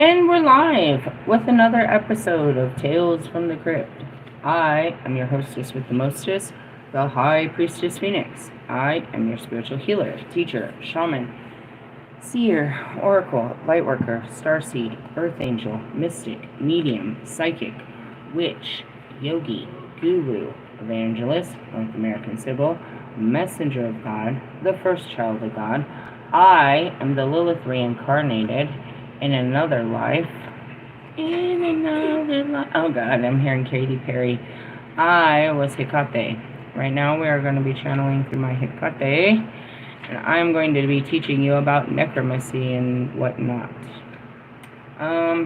And we're live with another episode of Tales from the Crypt. I am your hostess with the mostest, the High Priestess Phoenix. I am your spiritual healer, teacher, shaman, seer, oracle, lightworker, starseed, earth angel, mystic, medium, psychic, witch, yogi, guru, evangelist, North American Sybil, messenger of God, the first child of God. I am the Lilith reincarnated in another life. In another life. Oh God, I'm hearing Katy Perry. I was Hecate. Right now we are going to be channeling through my Hecate, and I'm going to be teaching you about necromancy and whatnot.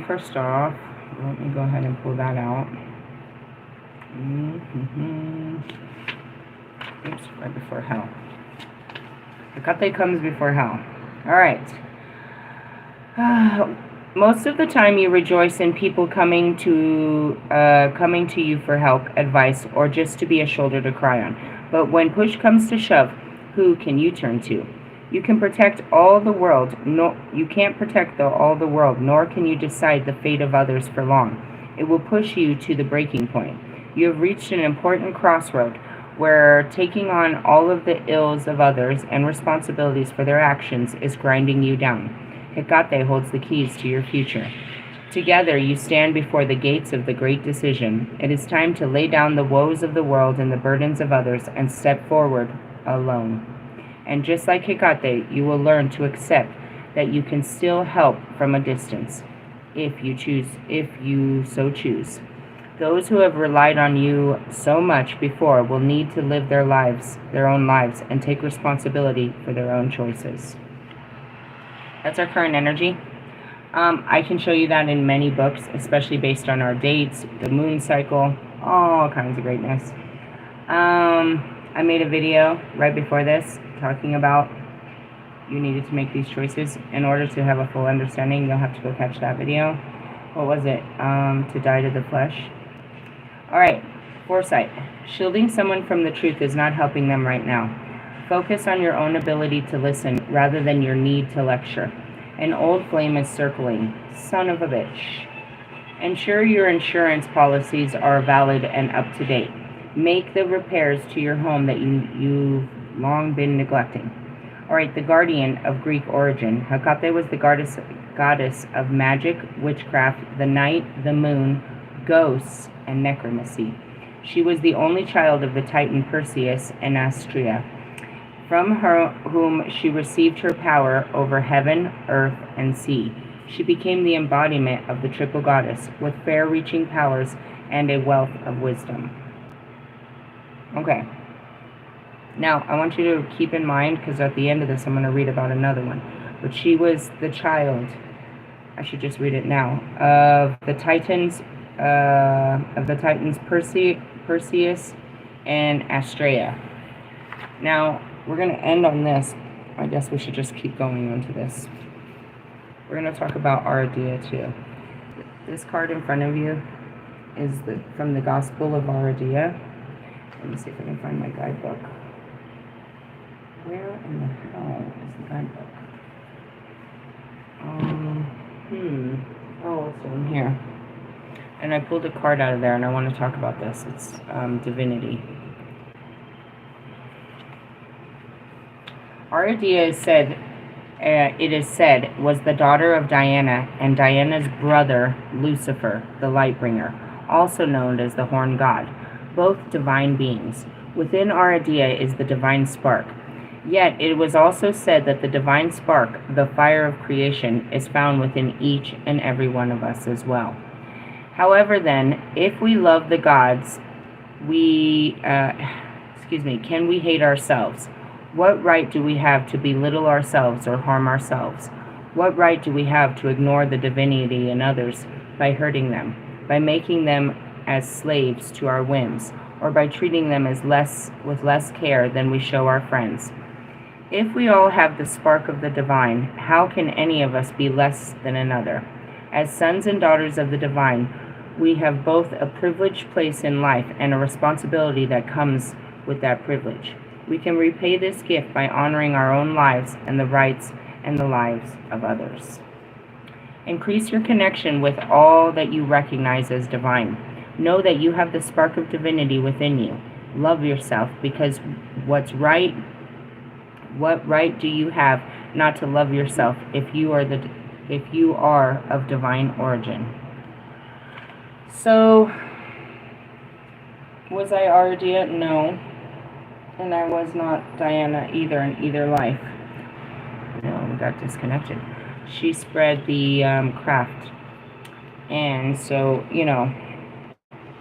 First off, let me go ahead and pull that out. Oops, right before hell. Hecate comes before hell. Alright. Most of the time you rejoice in people coming to you for help, advice, or just to be a shoulder to cry on. But when push comes to shove, who can you turn to? You can protect all the world. No, you can't protect all the world, nor can you decide the fate of others for long. It will push you to the breaking point. You have reached an important crossroad where taking on all of the ills of others and responsibilities for their actions is grinding you down. Hecate holds the keys to your future. Together you stand before the gates of the great decision. It is time to lay down the woes of the world and the burdens of others and step forward alone. And just like Hecate, you will learn to accept that you can still help from a distance, if you so choose. Those who have relied on you so much before will need to live their own lives, and take responsibility for their own choices. That's our current energy. I can show you that in many books, especially based on our dates, the moon cycle, all kinds of greatness. I made a video right before this talking about you needed to make these choices. In order to have a full understanding, you'll have to go catch that video. What was it? To die to the flesh. Alright, foresight. Shielding someone from the truth is not helping them right now. Focus on your own ability to listen rather than your need to lecture. An old flame is circling. Son of a bitch. Ensure your insurance policies are valid and up to date. Make the repairs to your home that you've long been neglecting. Alright, the guardian of Greek origin. Hecate was the goddess of magic, witchcraft, the night, the moon, ghosts, and necromancy. She was the only child of the Titan Perseus and Astrea, from whom she received her power over heaven, earth, and sea. She became the embodiment of the triple goddess, with far-reaching powers and a wealth of wisdom. Okay. Now, I want you to keep in mind, because at the end of this I'm going to read about another one, but she was the child, I should just read it now, of the Titans Perseus and Astrea. Now, we're going to end on this. I guess we should just keep going on to this. We're going to talk about Aradia too. This card in front of you is from the Gospel of Aradia. Let me see if I can find my guidebook. Where in the hell is the guidebook? Oh, it's in here. And I pulled a card out of there, and I want to talk about this. It's divinity. Aradia it is said, was the daughter of Diana and Diana's brother, Lucifer, the Lightbringer, also known as the Horn God, both divine beings. Within Aradia is the divine spark. Yet it was also said that the divine spark, the fire of creation, is found within each and every one of us as well. However, then, if we love the gods, can we hate ourselves? What right do we have to belittle ourselves or harm ourselves? What right do we have to ignore the divinity in others by hurting them, by making them as slaves to our whims, or by treating them with less care than we show our friends? If we all have the spark of the divine, how can any of us be less than another? As sons and daughters of the divine, we have both a privileged place in life and a responsibility that comes with that privilege. We can repay this gift by honoring our own lives and the rights and the lives of others. Increase your connection with all that you recognize as divine. Know that you have the spark of divinity within you. Love yourself, because what right do you have not to love yourself if you are of divine origin? So, was I Ardia? No. And I was not Diana either in either life. No, we got disconnected. She spread the craft. And so,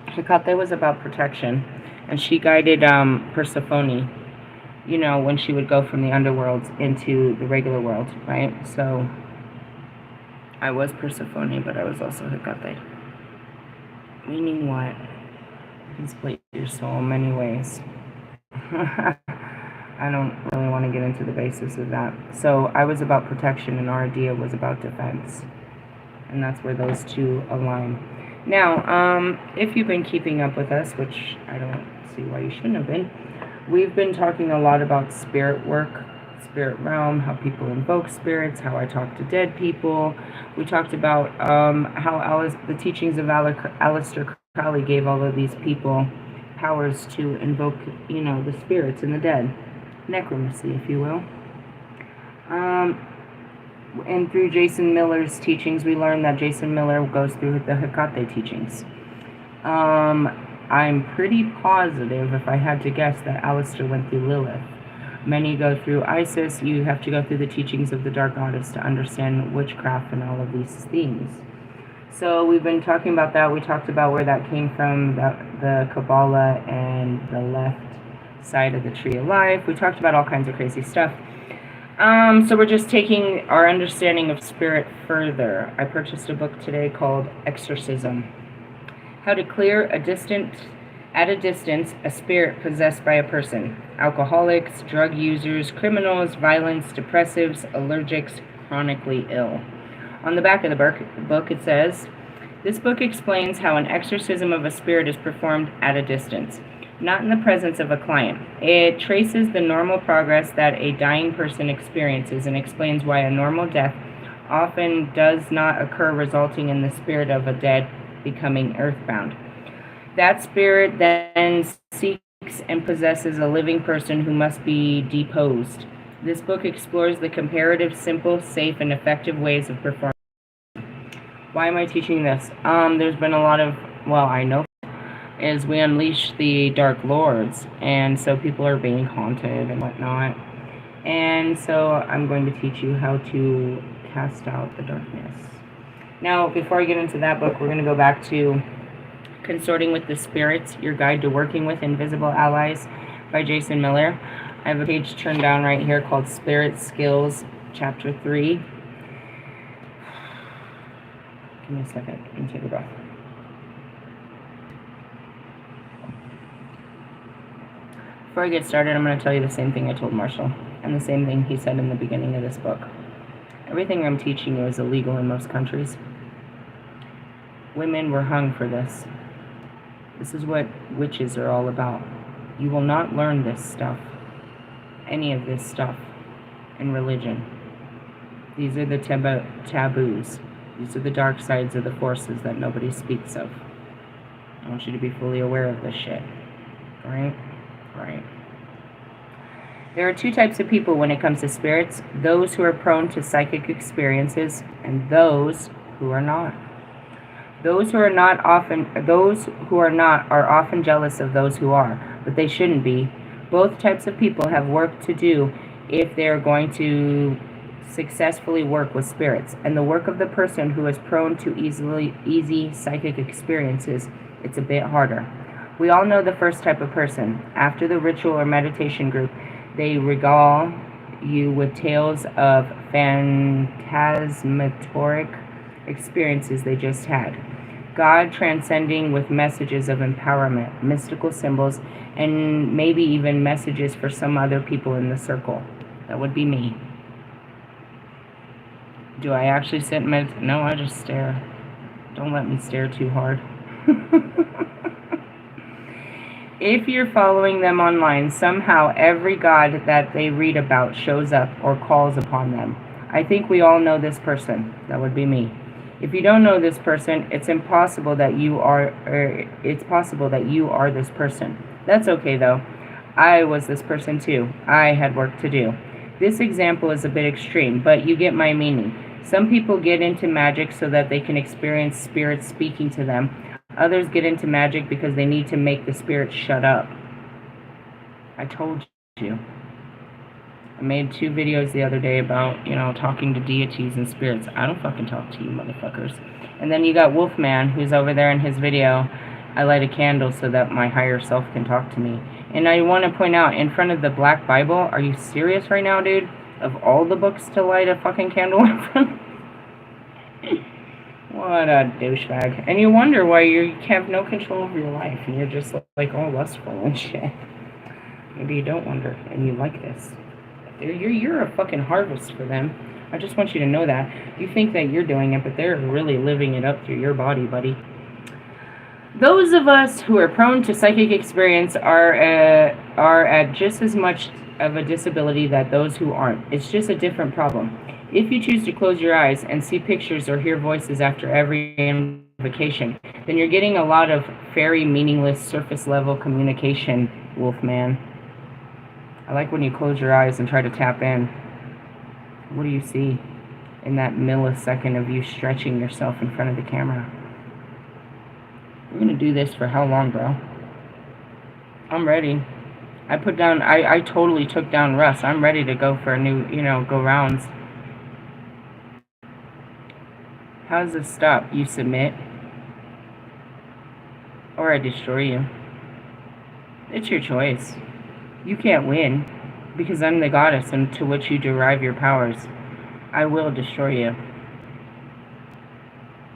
Hecate was about protection. And she guided Persephone, when she would go from the underworld into the regular world, right? So, I was Persephone, but I was also Hecate. Meaning what? You can split your soul in many ways. I don't really want to get into the basis of that. So I was about protection, and Ardea was about defense. And that's where those two align. Now, if you've been keeping up with us, which I don't see why you shouldn't have been, we've been talking a lot about spirit work, spirit realm, how people invoke spirits, how I talk to dead people. We talked about how the teachings of Aleister Crowley gave all of these people powers to invoke, the spirits and the dead. Necromancy, if you will. And through Jason Miller's teachings, we learned that Jason Miller goes through the Hecate teachings. I'm pretty positive, if I had to guess, that Aleister went through Lilith. Many go through Isis. You have to go through the teachings of the Dark Goddess to understand witchcraft and all of these things. So we've been talking about that. We talked about where that came from, the Kabbalah and the left side of the Tree of Life. We talked about all kinds of crazy stuff. So we're just taking our understanding of spirit further. I purchased a book today called Exorcism. How to clear at a distance a spirit possessed by a person. Alcoholics, drug users, criminals, violence, depressives, allergics, chronically ill. On the back of the book it says, this book explains how an exorcism of a spirit is performed at a distance, not in the presence of a client. It traces the normal progress that a dying person experiences and explains why a normal death often does not occur, resulting in the spirit of a dead becoming earthbound. That spirit then seeks and possesses a living person who must be deposed. This book explores the comparative, simple, safe, and effective ways of performing. Why am I teaching this? There's been a lot of, I know, is we unleash the Dark Lords, and so people are being haunted and whatnot. And so I'm going to teach you how to cast out the darkness. Now, before I get into that book, we're going to go back to Consorting with the Spirits, Your Guide to Working with Invisible Allies by Jason Miller. I have a page turned down right here called Spirit Skills, Chapter 3. Give me a second. Let me take a breath. Before I get started, I'm going to tell you the same thing I told Marshall, and the same thing he said in the beginning of this book. Everything I'm teaching you is illegal in most countries. Women were hung for this. This is what witches are all about. You will not learn this stuff, any of this stuff, in religion. These are the taboos. These are the dark sides of the forces that nobody speaks of. I want you to be fully aware of this shit. Right? Right. There are two types of people when it comes to spirits: those who are prone to psychic experiences and those who are not. Those who are not are often jealous of those who are, but they shouldn't be. Both types of people have work to do if they are going to successfully work with spirits. And the work of the person who is prone to easy psychic experiences, it's a bit harder. We all know the first type of person. After the ritual or meditation group, they regale you with tales of phantasmagoric experiences they just had. God transcending with messages of empowerment, mystical symbols, and maybe even messages for some other people in the circle. That would be me. Do I actually sit and meditate? No, I just stare. Don't let me stare too hard. If you're following them online, somehow every god that they read about shows up or calls upon them. I think we all know this person. That would be me. If you don't know this person, it's impossible that you are, it's possible that you are this person. That's okay though. I was this person too. I had work to do. This example is a bit extreme, but you get my meaning. Some people get into magic so that they can experience spirits speaking to them. Others get into magic because they need to make the spirits shut up. I told you. I made 2 videos the other day about, talking to deities and spirits. I don't fucking talk to you motherfuckers. And then you got Wolfman, who's over there in his video. I light a candle so that my higher self can talk to me. And I want to point out, in front of the Black Bible, are you serious right now, dude? Of all the books to light a fucking candle in front? What a douchebag. And you wonder why you have no control over your life and you're just like all lustful and shit. Maybe you don't wonder and you like this. You're a fucking harvest for them. I just want you to know that. You think that you're doing it, but they're really living it up through your body, buddy. Those of us who are prone to psychic experience are at just as much of a disability that those who aren't. It's just a different problem. If you choose to close your eyes and see pictures or hear voices after every invocation, then you're getting a lot of very meaningless surface level communication, Wolfman. I like when you close your eyes and try to tap in. What do you see in that millisecond of you stretching yourself in front of the camera? We're gonna do this for how long, bro? I'm ready. I totally took down Russ. I'm ready to go for a new, go rounds. How does this stop? You submit? Or I destroy you. It's your choice. You can't win, because I'm the goddess into which you derive your powers. I will destroy you.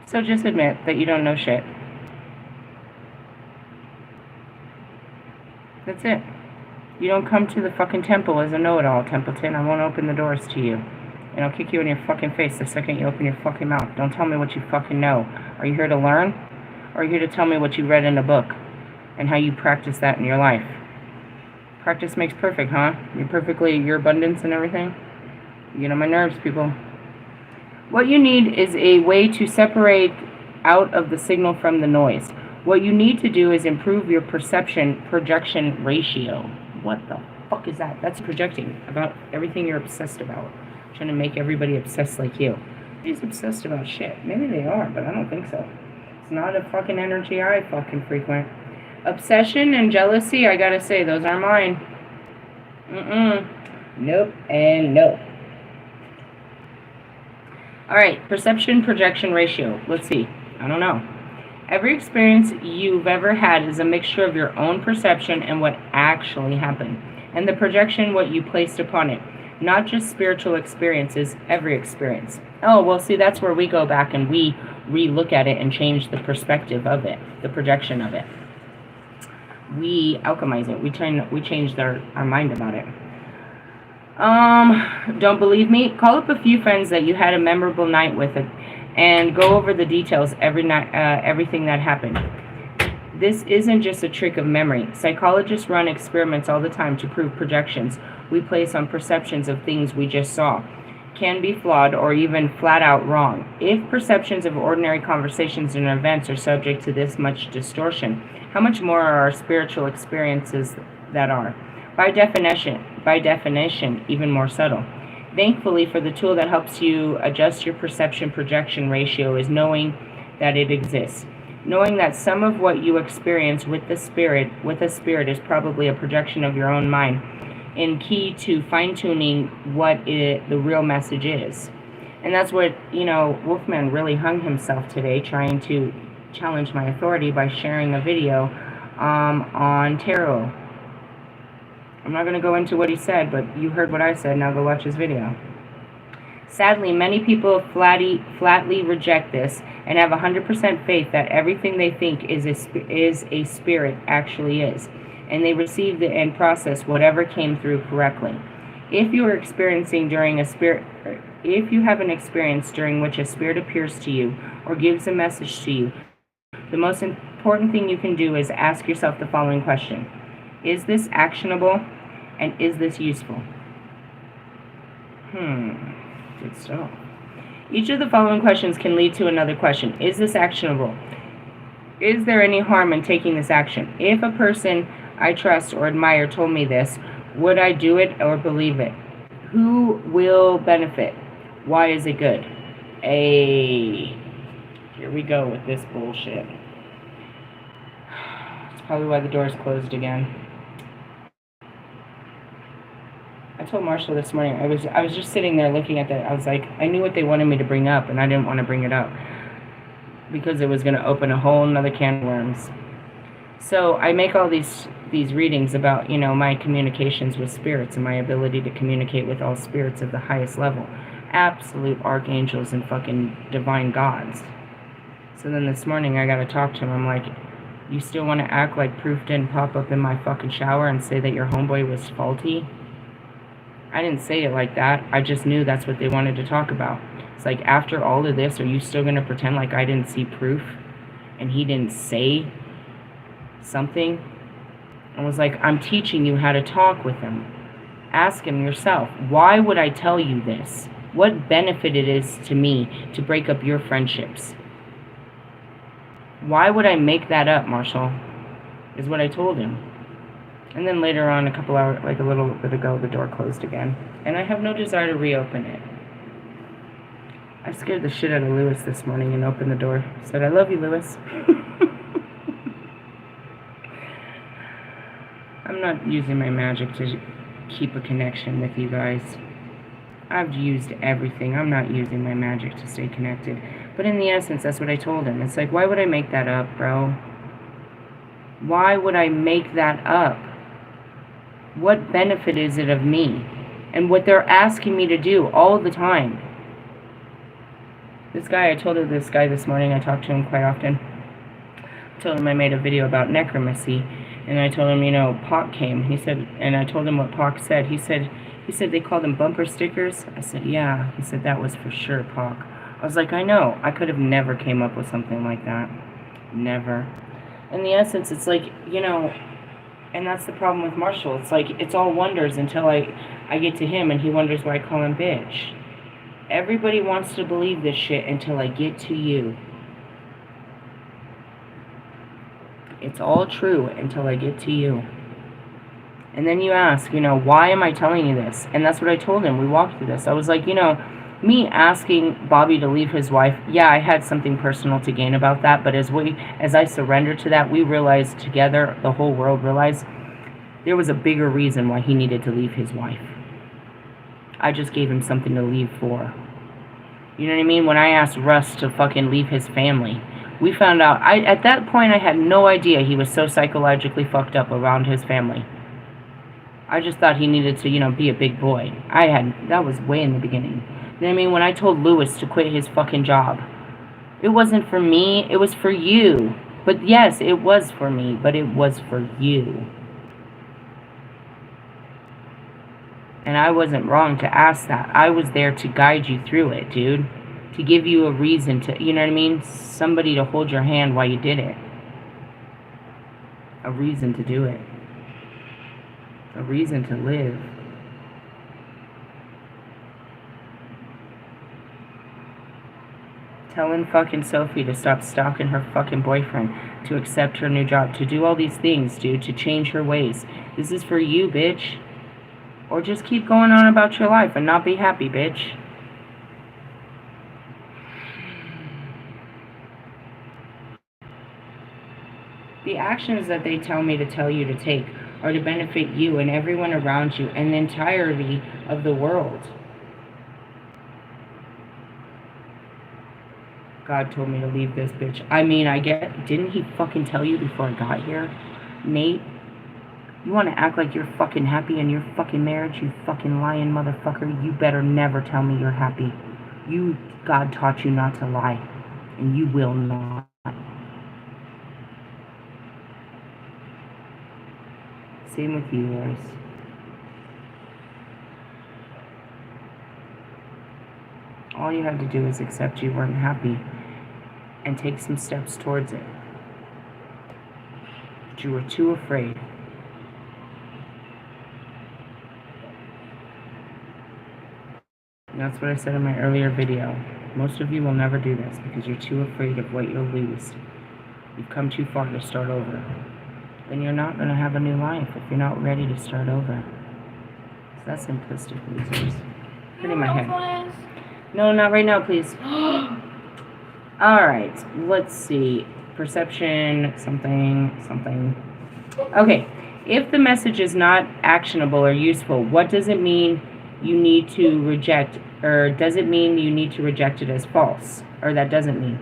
So just admit that you don't know shit. That's it. You don't come to the fucking temple as a know-it-all, Templeton. I won't open the doors to you. And I'll kick you in your fucking face the second you open your fucking mouth. Don't tell me what you fucking know. Are you here to learn? Or are you here to tell me what you read in a book? And how you practice that in your life? Practice makes perfect, huh? Your abundance and everything? You get on my nerves, people. What you need is a way to separate out of the signal from the noise. What you need to do is improve your perception-projection ratio. What the fuck is that? That's projecting about everything you're obsessed about. Trying to make everybody obsessed like you. Nobody's obsessed about shit. Maybe they are, but I don't think so. It's not a fucking energy I fucking frequent. Obsession and jealousy, I gotta say, those are mine. Nope and no. Alright, perception-projection ratio. Let's see. I don't know. Every experience you've ever had is a mixture of your own perception and what actually happened, and the projection what you placed upon it. Not just spiritual experiences, every experience. Oh, well, see, that's where we go back and we re-look at it and change the perspective of it, the projection of it. We alchemize it. We change our mind about it. Don't believe me? Call up a few friends that you had a memorable night with it, and go over the details every night, everything that happened. This isn't just a trick of memory. Psychologists run experiments all the time to prove projections we place on perceptions of things we just saw can be flawed or even flat out wrong. If perceptions of ordinary conversations and events are subject to this much distortion, how much more are our spiritual experiences that are, by definition, even more subtle? Thankfully, for the tool that helps you adjust your perception-projection ratio is knowing that it exists. Knowing that some of what you experience with a spirit is probably a projection of your own mind, and key to fine-tuning what the real message is. And that's what, Wolfman really hung himself today, trying to challenge my authority by sharing a video on tarot. I'm not going to go into what he said, but you heard what I said. Now go watch his video. Sadly, many people flatly reject this and have 100% faith that everything they think is a spirit actually is, and they receive and process whatever came through correctly. If you have an experience during which a spirit appears to you or gives a message to you, the most important thing you can do is ask yourself the following question: is this actionable, and is this useful? Good stuff. Each of the following questions can lead to another question. Is this actionable? Is there any harm in taking this action? If a person I trust or admire told me this, would I do it or believe it? Who will benefit? Why is it good? Here we go with this bullshit. It's probably why the door's closed again. I told Marshall this morning, I was just sitting there looking at that. I was like, I knew what they wanted me to bring up, and I didn't want to bring it up because it was going to open a whole nother can of worms. So I make all these readings about, my communications with spirits and my ability to communicate with all spirits of the highest level. Absolute archangels and fucking divine gods. So then this morning I got to talk to him. I'm like, you still want to act like proof didn't pop up in my fucking shower and say that your homeboy was faulty? I didn't say it like that. I just knew that's what they wanted to talk about. It's like, after all of this, are you still going to pretend like I didn't see proof and he didn't say something? I was like, I'm teaching you how to talk with him. Ask him yourself, why would I tell you this? What benefit it is to me to break up your friendships? Why would I make that up, Marshall? Is what I told him. And then later on, a couple hours, like a little bit ago, the door closed again. And I have no desire to reopen it. I scared the shit out of Lewis this morning and opened the door. Said, I love you, Lewis. I'm not using my magic to keep a connection with you guys. I've used everything. I'm not using my magic to stay connected. But in the essence, that's what I told him. It's like, why would I make that up, bro? Why would I make that up? What benefit is it of me? And what they're asking me to do all the time. This guy, I told this guy this morning, I talk to him quite often. I told him I made a video about necromancy. And I told him, Pac came. He said, and I told him what Pac said. He said they called them bumper stickers. I said, yeah. He said, that was for sure Pac. I was like, I know. I could have never came up with something like that. Never. In the essence, it's like, and that's the problem with Marshall. It's like, it's all wonders until I get to him and he wonders why I call him bitch. Everybody wants to believe this shit until I get to you. It's all true until I get to you. And then you ask, why am I telling you this? And that's what I told him. We walked through this. I was like, me asking Bobby to leave his wife, yeah, I had something personal to gain about that, but as I surrendered to that, we realized together, the whole world realized, there was a bigger reason why he needed to leave his wife. I just gave him something to leave for. You know what I mean? When I asked Russ to fucking leave his family, we found out, at that point I had no idea he was so psychologically fucked up around his family. I just thought he needed to, be a big boy. That was way in the beginning. You know what I mean? When I told Lewis to quit his fucking job, it wasn't for me, it was for you. But yes, it was for me, but it was for you. And I wasn't wrong to ask that. I was there to guide you through it, dude. To give you a reason to, you know what I mean? Somebody to hold your hand while you did it. A reason to do it. A reason to live. Telling fucking Sophie to stop stalking her fucking boyfriend, to accept her new job, to do all these things, dude, to change her ways. This is for you, bitch. Or just keep going on about your life and not be happy, bitch. The actions that they tell me to tell you to take are to benefit you and everyone around you and the entirety of the world. God told me to leave this bitch. I mean, didn't he fucking tell you before I got here? Nate, you want to act like you're fucking happy in your fucking marriage, you fucking lying motherfucker? You better never tell me you're happy. God taught you not to lie, and you will not. Same with you, Loris. All you had to do is accept you weren't happy and take some steps towards it. But you were too afraid. And that's what I said in my earlier video. Most of you will never do this because you're too afraid of what you'll lose. You've come too far to start over. Then you're not going to have a new life if you're not ready to start over. So that's simplistic, losers. Put it in my head. No, not right now, please. Alright, let's see. Perception, something. Okay, if the message is not actionable or useful, what does it mean you need to reject? Or does it mean you need to reject it as false? Or that doesn't mean.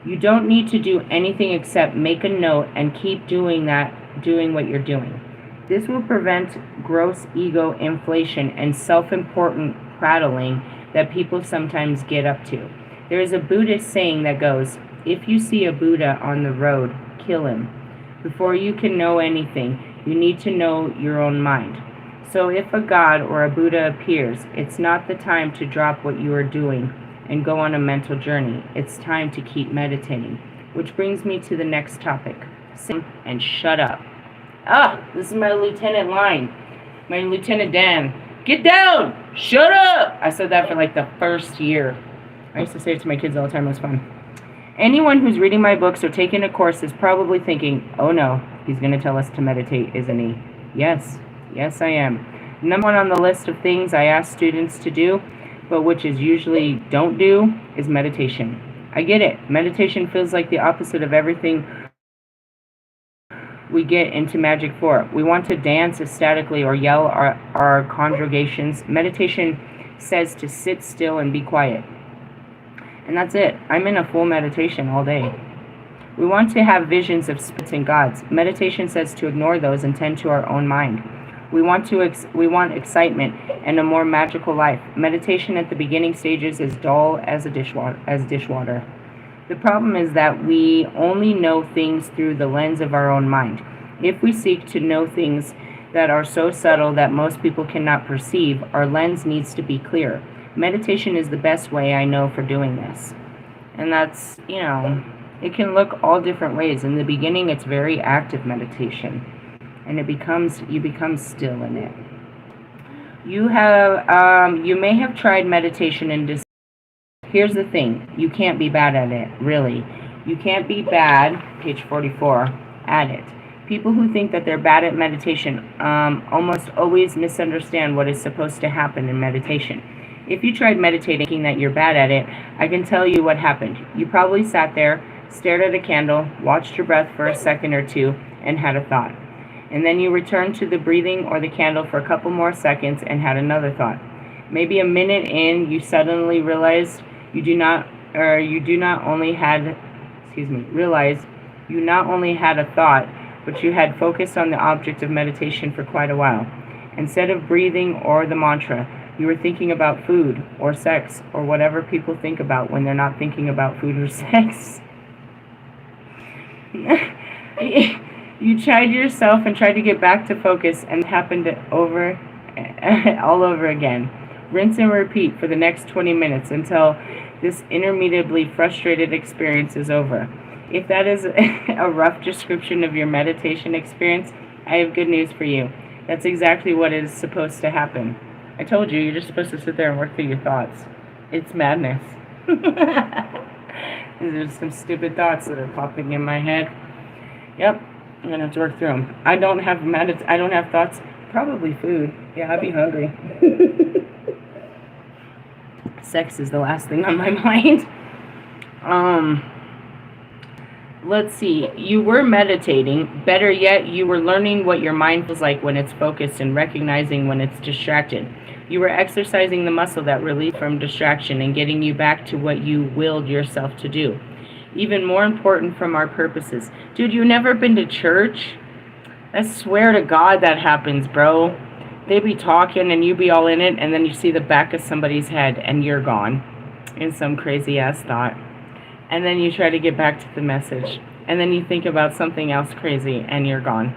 You don't need to do anything except make a note and keep doing what you're doing. This will prevent gross ego inflation and self-important prattling that people sometimes get up to. There is a Buddhist saying that goes, if you see a Buddha on the road, kill him. Before you can know anything, you need to know your own mind. So if a God or a Buddha appears, it's not the time to drop what you are doing and go on a mental journey. It's time to keep meditating. Which brings me to the next topic. Sit and shut up. This is my lieutenant line. My Lieutenant Dan. Get down! Shut up! I said that for like the first year. I used to say it to my kids all the time. It was fun. Anyone who's reading my books or taking a course is probably thinking, oh no, he's going to tell us to meditate, isn't he? Yes, I am. Number one on the list of things I ask students to do, but which is usually don't do, is meditation. I get it. Meditation feels like the opposite of everything we get into magic for. We want to dance ecstatically or yell our congregations. Meditation says to sit still and be quiet. And that's it. I'm in a full meditation all day. We want to have visions of spirits and gods. Meditation says to ignore those and tend to our own mind. We want excitement and a more magical life. Meditation at the beginning stages is dull as dishwater. The problem is that we only know things through the lens of our own mind. If we seek to know things that are so subtle that most people cannot perceive, our lens needs to be clear. Meditation is the best way I know for doing this. And that's, it can look all different ways. In the beginning, it's very active meditation. And you become still in it. You may have tried meditation and here's the thing. You can't be bad at it, really. You can't be bad, page 44, at it. People who think that they're bad at meditation almost always misunderstand what is supposed to happen in meditation. If you tried meditating thinking that you're bad at it, I can tell you what happened. You probably sat there, stared at a candle, watched your breath for a second or two, and had a thought. And then you returned to the breathing or the candle for a couple more seconds and had another thought. Maybe a minute in, you suddenly realized you not only had a thought, but you had focused on the object of meditation for quite a while. Instead of breathing or the mantra, you were thinking about food or sex or whatever people think about when they're not thinking about food or sex. You tried yourself and tried to get back to focus, and it happened all over again. Rinse and repeat for the next 20 minutes until this interminably frustrated experience is over. If that is a rough description of your meditation experience, I have good news for you. That's exactly what is supposed to happen. I told you, you're just supposed to sit there and work through your thoughts. It's madness. There's some stupid thoughts that are popping in my head. Yep, I'm gonna have to work through them. I don't have thoughts. Probably food. Yeah, I'd be hungry. Sex is the last thing on my mind. Let's see. You were meditating. Better yet, you were learning what your mind feels like when it's focused and recognizing when it's distracted. You were exercising the muscle that relieves from distraction and getting you back to what you willed yourself to do. Even more important from our purposes. Dude, you never been to church? I swear to God that happens, bro. They be talking and you be all in it, and then you see the back of somebody's head and you're gone in some crazy ass thought. And then you try to get back to the message. And then you think about something else crazy and you're gone.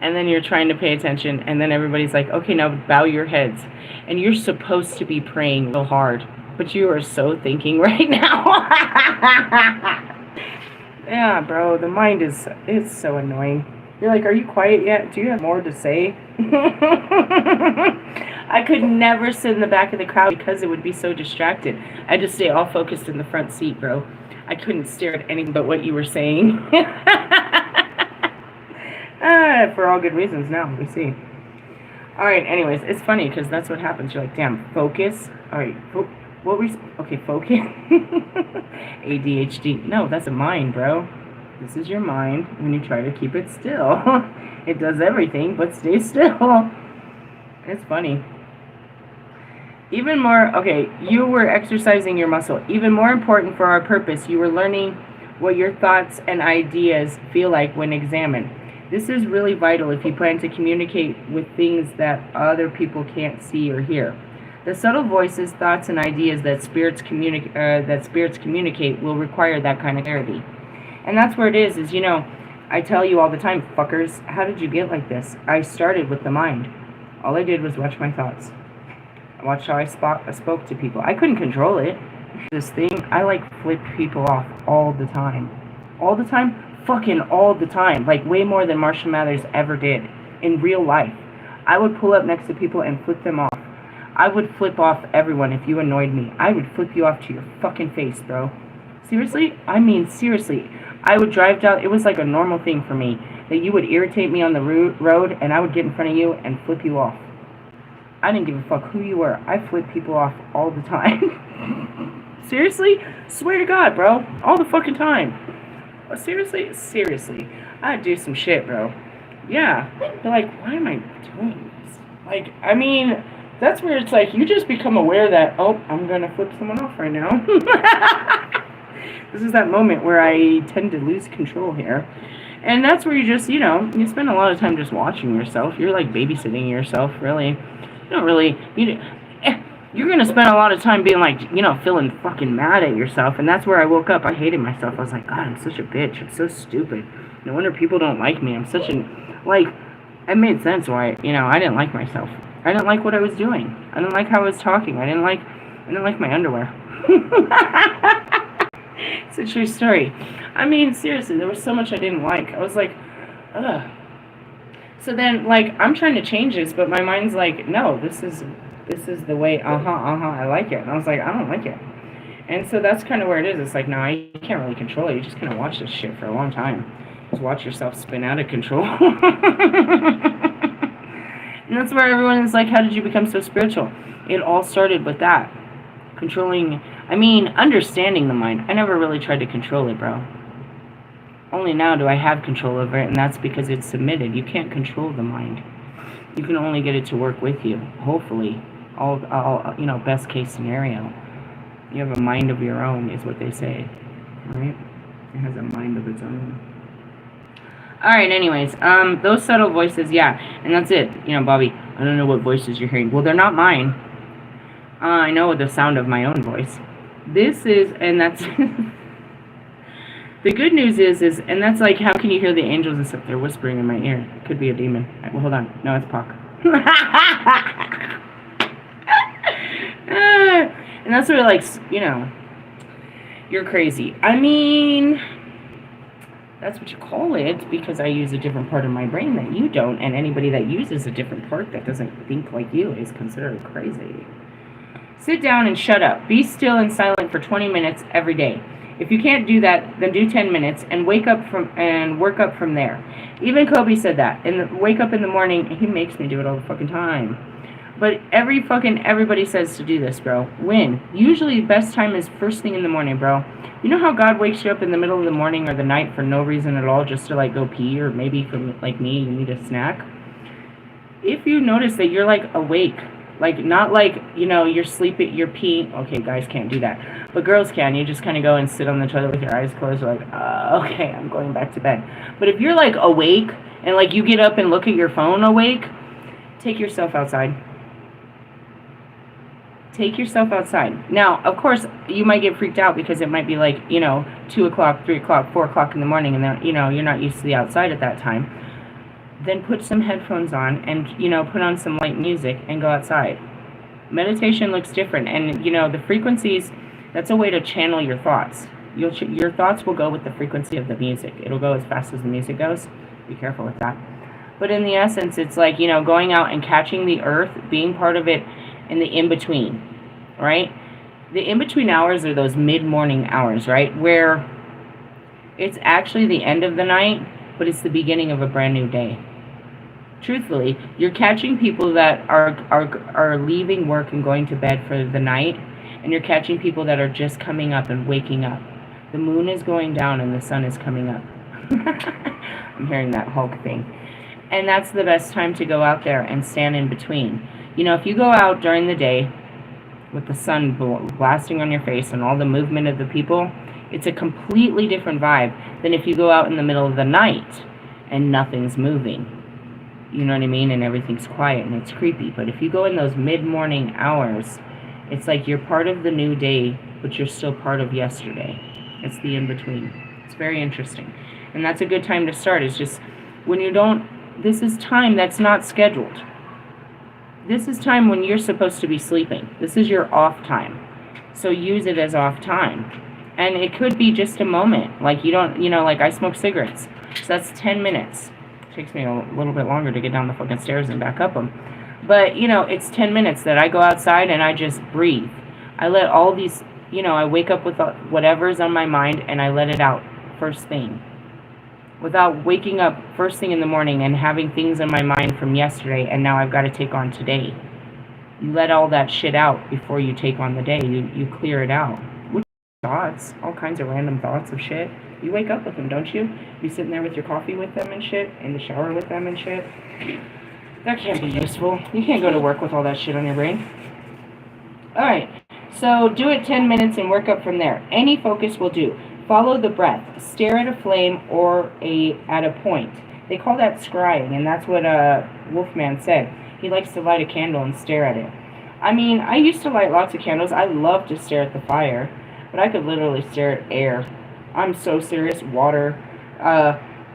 And then you're trying to pay attention, and then everybody's like, okay, now bow your heads. And you're supposed to be praying real hard, but you are so thinking right now. Yeah, bro, the mind it's so annoying. You're like, are you quiet yet? Do you have more to say? I could never sit in the back of the crowd because it would be so distracted. I had to stay all focused in the front seat, bro. I couldn't stare at anything but what you were saying. For all good reasons now, we see. Alright, anyways, it's funny because that's what happens. You're like, damn, focus. Alright, what were you... Okay, focus. ADHD. No, that's a mind, bro. This is your mind when you try to keep it still. It does everything, but stay still. It's funny. Even more, okay, you were exercising your muscle. Even more important for our purpose, you were learning what your thoughts and ideas feel like when examined. This is really vital if you plan to communicate with things that other people can't see or hear. The subtle voices, thoughts, and ideas that spirits communicate will require that kind of clarity. And that's where it is, you know, I tell you all the time, fuckers, how did you get like this? I started with the mind. All I did was watch my thoughts. I watched how I spoke to people. I couldn't control it. This thing, I like flip people off all the time. All the time? Fucking all the time. Like way more than Marshall Mathers ever did in real life. I would pull up next to people and flip them off. I would flip off everyone if you annoyed me. I would flip you off to your fucking face, bro. Seriously? I mean, seriously. I would drive down, it was like a normal thing for me, that you would irritate me on the road, and I would get in front of you and flip you off. I didn't give a fuck who you were. I flip people off all the time. Seriously? Swear to God, bro. All the fucking time. Seriously? Seriously. I'd do some shit, bro. Yeah. They're like, why am I doing this? Like, I mean, that's where it's like, you just become aware that, oh, I'm gonna flip someone off right now. This is that moment where I tend to lose control here. And that's where you just, you know, you spend a lot of time just watching yourself. You're like babysitting yourself, really. You don't really, you're going to spend a lot of time being like, you know, feeling fucking mad at yourself. And that's where I woke up. I hated myself. I was like, God, I'm such a bitch. I'm so stupid. No wonder people don't like me. I'm such an, like, it made sense why, you know, I didn't like myself. I didn't like what I was doing. I didn't like how I was talking. I didn't like my underwear. It's a true story. I mean, seriously, there was so much I didn't like. I was like, ugh. So then, like, I'm trying to change this, but my mind's like, no, this is the way, I like it. And I was like, I don't like it. And so that's kind of where it is. It's like, no, you can't really control it. You just kind of watch this shit for a long time. Just watch yourself spin out of control. And that's where everyone is like, how did you become so spiritual? It all started with that. Understanding the mind. I never really tried to control it, bro. Only now do I have control over it, and that's because it's submitted. You can't control the mind. You can only get it to work with you, hopefully. All best case scenario. You have a mind of your own, is what they say. Right? It has a mind of its own. Alright, anyways, those subtle voices, yeah, and that's it. You know, Bobby, I don't know what voices you're hearing. Well, they're not mine. I know the sound of my own voice. This is, and that's, the good news is, and that's like, how can you hear the angels and stuff? They're whispering in my ear. It could be a demon. Well, hold on. No, it's Puck. And that's sort of like, you know, you're crazy. I mean, that's what you call it, because I use a different part of my brain that you don't, and anybody that uses a different part that doesn't think like you is considered crazy. Sit down and shut up. Be still and silent for 20 minutes every day. If you can't do that, then do 10 minutes and work up from there. Even Kobe said that. And wake up in the morning. He makes me do it all the fucking time. But everybody says to do this, bro. When? Usually the best time is first thing in the morning, bro. You know how God wakes you up in the middle of the morning or the night for no reason at all, just to like go pee, or maybe for like me, you need a snack? If you notice that you're like awake, like not like, you know, you're sleeping, you're peeing. Okay, guys can't do that, but girls can. You just kind of go and sit on the toilet with your eyes closed. You're like, okay, I'm going back to bed. But if you're like awake and like you get up and look at your phone awake, take yourself outside. Take yourself outside. Now, of course, you might get freaked out because it might be like, you know, 2 o'clock, 3 o'clock, 4 o'clock in the morning, and then, you know, you're not used to the outside at that time. Then put some headphones on and, you know, put on some light music and go outside. Meditation looks different, and, you know, the frequencies, that's a way to channel your thoughts. Your thoughts will go with the frequency of the music. It'll go as fast as the music goes. Be careful with that. But in the essence, it's like, you know, going out and catching the earth, being part of it in the in-between, right? The in-between hours are those mid-morning hours, right? Where it's actually the end of the night, but it's the beginning of a brand new day. Truthfully, you're catching people that are leaving work and going to bed for the night, and you're catching people that are just coming up and waking up. The moon is going down and the sun is coming up. I'm hearing that Hulk thing. And that's the best time to go out there and stand in between. You know, if you go out during the day with the sun blasting on your face and all the movement of the people, it's a completely different vibe than if you go out in the middle of the night and nothing's moving. You know what I mean? And everything's quiet and it's creepy. But if you go in those mid-morning hours, it's like you're part of the new day, but you're still part of yesterday. It's the in-between. It's very interesting. And that's a good time to start. It's just when you don't... This is time that's not scheduled. This is time when you're supposed to be sleeping. This is your off time. So use it as off time. And it could be just a moment. Like you don't, you know, like I smoke cigarettes. So that's 10 minutes. It takes me a little bit longer to get down the fucking stairs and back up them. But, you know, it's 10 minutes that I go outside and I just breathe. I let all these, you know, I wake up with whatever's on my mind and I let it out first thing. Without waking up first thing in the morning and having things in my mind from yesterday and now I've got to take on today. You let all that shit out before you take on the day. You clear it out. Which thoughts, all kinds of random thoughts of shit. You wake up with them, don't you? You sitting there with your coffee with them and shit, in the shower with them and shit. That can't be useful. You can't go to work with all that shit on your brain. Alright, so do it 10 minutes and work up from there. Any focus will do. Follow the breath. Stare at a flame or at a point. They call that scrying, and that's what Wolfman said. He likes to light a candle and stare at it. I mean, I used to light lots of candles. I love to stare at the fire, but I could literally stare at air. I'm so serious. Water.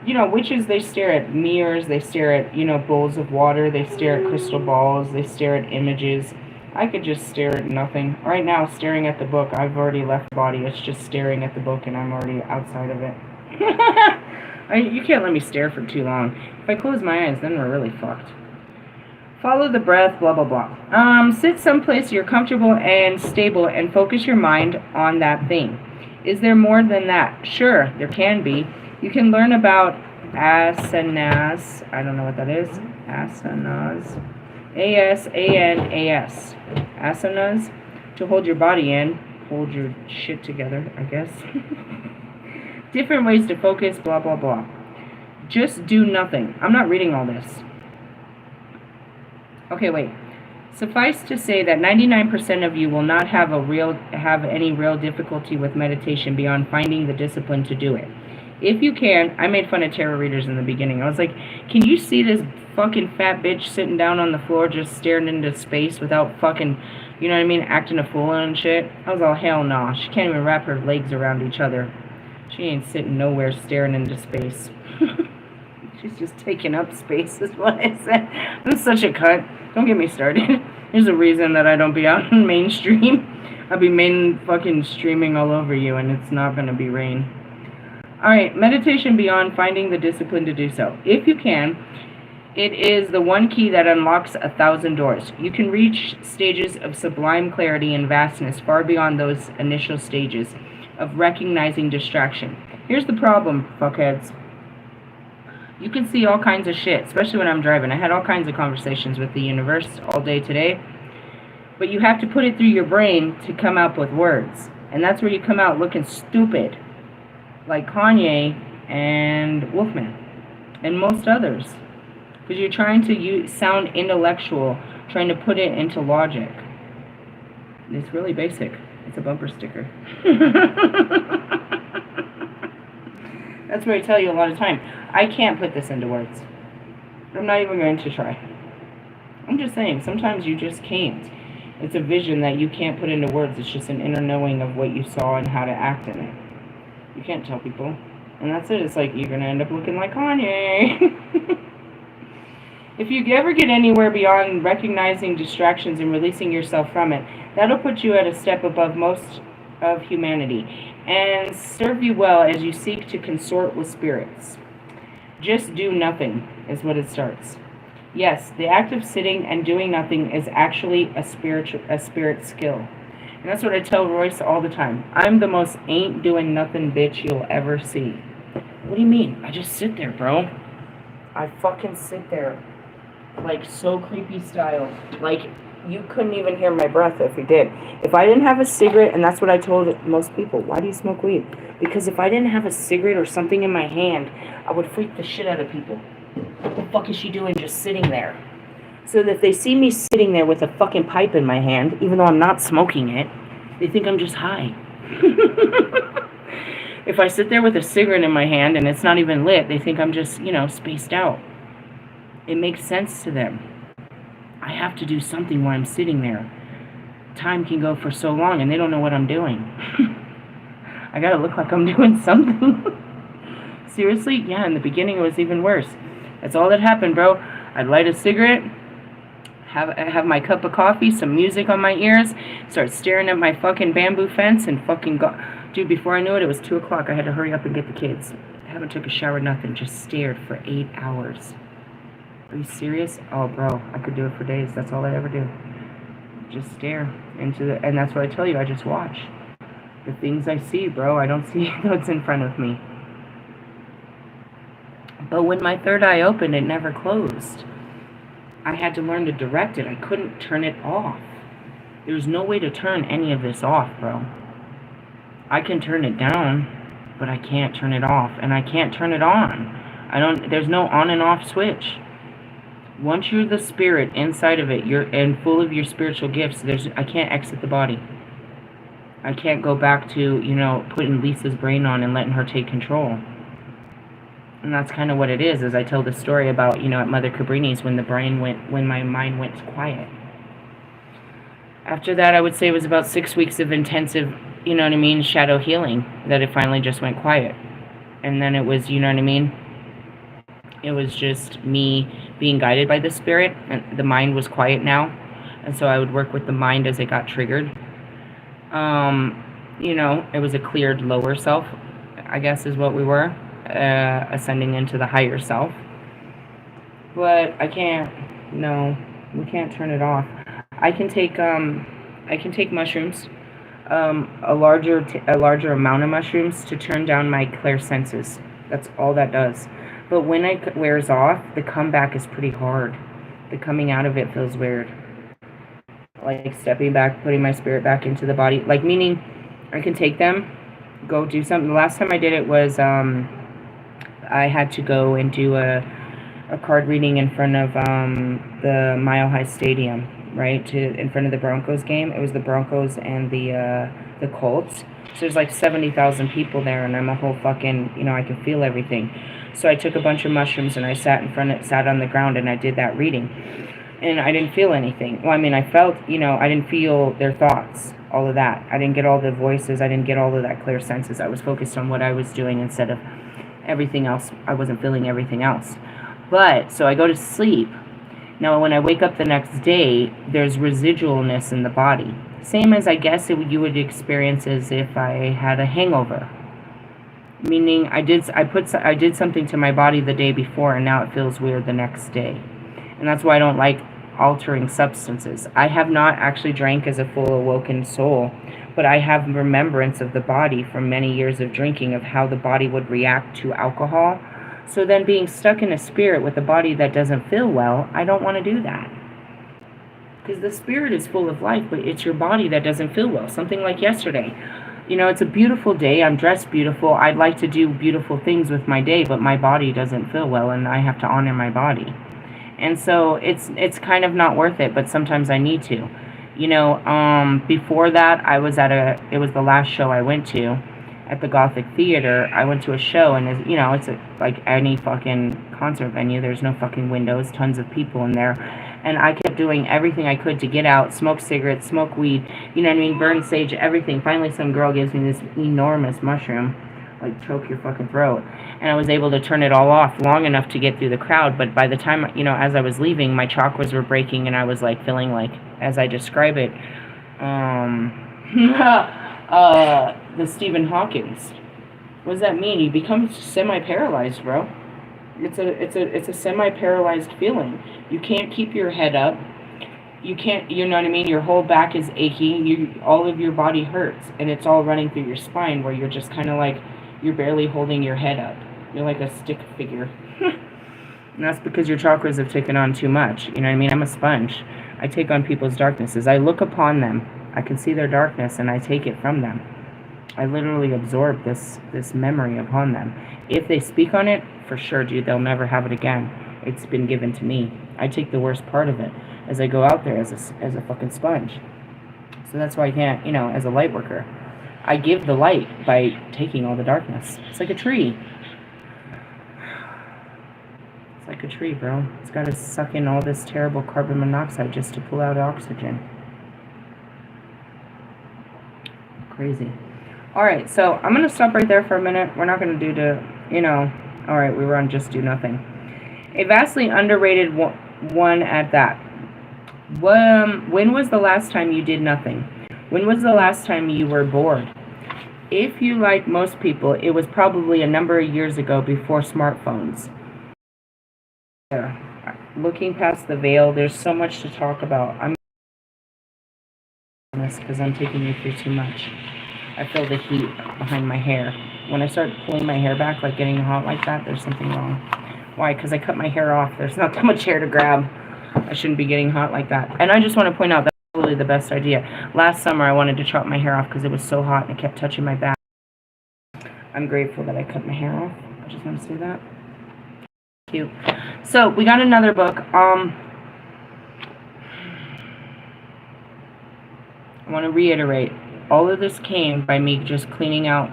You know, witches, they stare at mirrors. They stare at, you know, bowls of water. They stare at crystal balls. They stare at images. I could just stare at nothing. Right now, staring at the book, I've already left the body. It's just staring at the book, and I'm already outside of it. You can't let me stare for too long. If I close my eyes, then we're really fucked. Follow the breath, blah, blah, blah. Sit someplace you're comfortable and stable and focus your mind on that thing. Is there more than that? Sure, there can be. You can learn about asanas. I don't know what that is. Asanas. A-S-A-N-A-S. Asanas. To hold your body in. Hold your shit together, I guess. Different ways to focus, blah, blah, blah. Just do nothing. I'm not reading all this. Okay, wait. Suffice to say that 99% of you will not have any real difficulty with meditation beyond finding the discipline to do it. If you can, I made fun of tarot readers in the beginning. I was like, can you see this fucking fat bitch sitting down on the floor just staring into space without fucking, you know what I mean, acting a fool and shit? I was all, hell no. She can't even wrap her legs around each other. She ain't sitting nowhere staring into space. She's just taking up space is what I said. I'm such a cunt. Don't get me started. There's a reason that I don't be out in mainstream. I'll be fucking streaming all over you and it's not going to be rain. Alright, meditation beyond finding the discipline to do so. If you can, it is the one key that unlocks 1,000 doors. You can reach stages of sublime clarity and vastness far beyond those initial stages of recognizing distraction. Here's the problem, fuckheads. You can see all kinds of shit, especially when I'm driving. I had all kinds of conversations with the universe all day today. But you have to put it through your brain to come up with words. And that's where you come out looking stupid. Like Kanye and Wolfman. And most others. Because you're trying to sound intellectual, trying to put it into logic. It's really basic. It's a bumper sticker. That's what I tell you a lot of time. I can't put this into words. I'm not even going to try. I'm just saying, sometimes you just can't. It's a vision that you can't put into words. It's just an inner knowing of what you saw and how to act in it. You can't tell people. And that's it. It's like, you're going to end up looking like Kanye. If you ever get anywhere beyond recognizing distractions and releasing yourself from it, that'll put you at a step above most of humanity and serve you well as you seek to consort with spirits. Just do nothing is what it starts. Yes, the act of sitting and doing nothing is actually a spirit skill. And that's what I tell Royce all the time. I'm the most ain't doing nothing bitch you'll ever see. What do you mean? I just sit there, bro. I fucking sit there. Like, so creepy style. Like, you couldn't even hear my breath if you did. If I didn't have a cigarette, and that's what I told most people, why do you smoke weed? Because if I didn't have a cigarette or something in my hand, I would freak the shit out of people. What the fuck is she doing just sitting there? So that if they see me sitting there with a fucking pipe in my hand, even though I'm not smoking it, they think I'm just high. If I sit there with a cigarette in my hand and it's not even lit, they think I'm just, spaced out. It makes sense to them. I have to do something while I'm sitting there. Time can go for so long and they don't know what I'm doing. I gotta look like I'm doing something. Seriously? Yeah, in the beginning it was even worse. That's all that happened, bro. I'd light a cigarette, have my cup of coffee, some music on my ears, start staring at my fucking bamboo fence and fucking go. Dude, before I knew it, it was 2 o'clock. I had to hurry up and get the kids. I haven't took a shower, nothing. Just stared for 8 hours. Are you serious? Oh, bro, I could do it for days. That's all I ever do. Just stare into the... And that's what I tell you. I just watch. The things I see, bro, I don't see what's in front of me. But when my third eye opened, it never closed. I had to learn to direct it. I couldn't turn it off. There's no way to turn any of this off, bro. I can turn it down, but I can't turn it off. And I can't turn it on. There's no on and off switch. Once you're the spirit inside of it, you're and full of your spiritual gifts, I can't exit the body. I can't go back to, putting Lisa's brain on and letting her take control. And that's kind of what it is I tell the story about, at Mother Cabrini's when my mind went quiet. After that, I would say it was about 6 weeks of intensive, shadow healing that it finally just went quiet. And then it was, it was just me being guided by the spirit, and the mind was quiet now. And so I would work with the mind as it got triggered. It was a cleared lower self, I guess is what we were. Ascending into the higher self. But we can't turn it off. I can take mushrooms, a larger amount of mushrooms to turn down my clairsenses. That's all that does. But when it wears off, the comeback is pretty hard. The coming out of it feels weird. Like stepping back, putting my spirit back into the body. Like meaning I can take them, go do something. The last time I did it was I had to go and do a card reading in front of the Mile High Stadium, right? In front of the Broncos game. It was the Broncos and the Colts. So there's like 70,000 people there, and I'm a whole fucking, I can feel everything. So I took a bunch of mushrooms and I sat on the ground and I did that reading. And I didn't feel anything. Well, I felt, I didn't feel their thoughts, all of that. I didn't get all the voices. I didn't get all of that clear senses. I was focused on what I was doing instead of everything else. I wasn't feeling everything else. But, so I go to sleep. Now, when I wake up the next day, there's residualness in the body. Same as, I guess, you would experience as if I had a hangover. Meaning, I did something to my body the day before, and now it feels weird the next day. And that's why I don't like altering substances. I have not actually drank as a full awoken soul, but I have remembrance of the body from many years of drinking, of how the body would react to alcohol. So then being stuck in a spirit with a body that doesn't feel well, I don't want to do that. Because the spirit is full of life, but it's your body that doesn't feel well. Something like yesterday. It's a beautiful day. I'm dressed beautiful. I'd like to do beautiful things with my day, but my body doesn't feel well, and I have to honor my body. And so it's kind of not worth it, but sometimes I need to. Before that, it was the last show I went to at the Gothic Theater. I went to a show, and it's like any fucking concert venue. There's no fucking windows, tons of people in there. And I kept doing everything I could to get out, smoke cigarettes, smoke weed, burn sage, everything. Finally, some girl gives me this enormous mushroom, like choke your fucking throat. And I was able to turn it all off long enough to get through the crowd. But by the time, as I was leaving, my chakras were breaking, and I was like feeling like, as I describe it, the Stephen Hawkins. What does that mean? You become semi-paralyzed, bro. It's a semi-paralyzed feeling. You can't keep your head up. You can't, you know what I mean? Your whole back is aching. All of your body hurts, and it's all running through your spine, where you're just kind of like, you're barely holding your head up. You're like a stick figure. And that's because your chakras have taken on too much. You know what I mean? I'm a sponge. I take on people's darknesses. I look upon them. I can see their darkness, and I take it from them. I literally absorb this memory upon them. If they speak on it, for sure, dude, they'll never have it again. It's been given to me. I take the worst part of it as I go out there as a fucking sponge. So that's why I can't, you know, as a light worker, I give the light by taking all the darkness. It's like a tree. It's like a tree, bro. It's got to suck in all this terrible carbon monoxide just to pull out oxygen. Crazy. Alright, so I'm going to stop right there for a minute. We're not going to do the, you know, alright, we were on Just Do Nothing. A vastly underrated one at that. When was the last time you did nothing? When was the last time you were bored? If you, like most people, it was probably a number of years ago before smartphones. Looking past the veil, there's so much to talk about. I'm honest because I'm taking you through too much. I feel the heat behind my hair. When I start pulling my hair back, like getting hot like that, there's something wrong. Why? Because I cut my hair off. There's not that much hair to grab. I shouldn't be getting hot like that. And I just want to point out that's probably the best idea. Last summer, I wanted to chop my hair off because it was so hot and it kept touching my back. I'm grateful that I cut my hair off. I just want to say that. Cute. So, we got another book. I want to reiterate. All of this came by me just cleaning out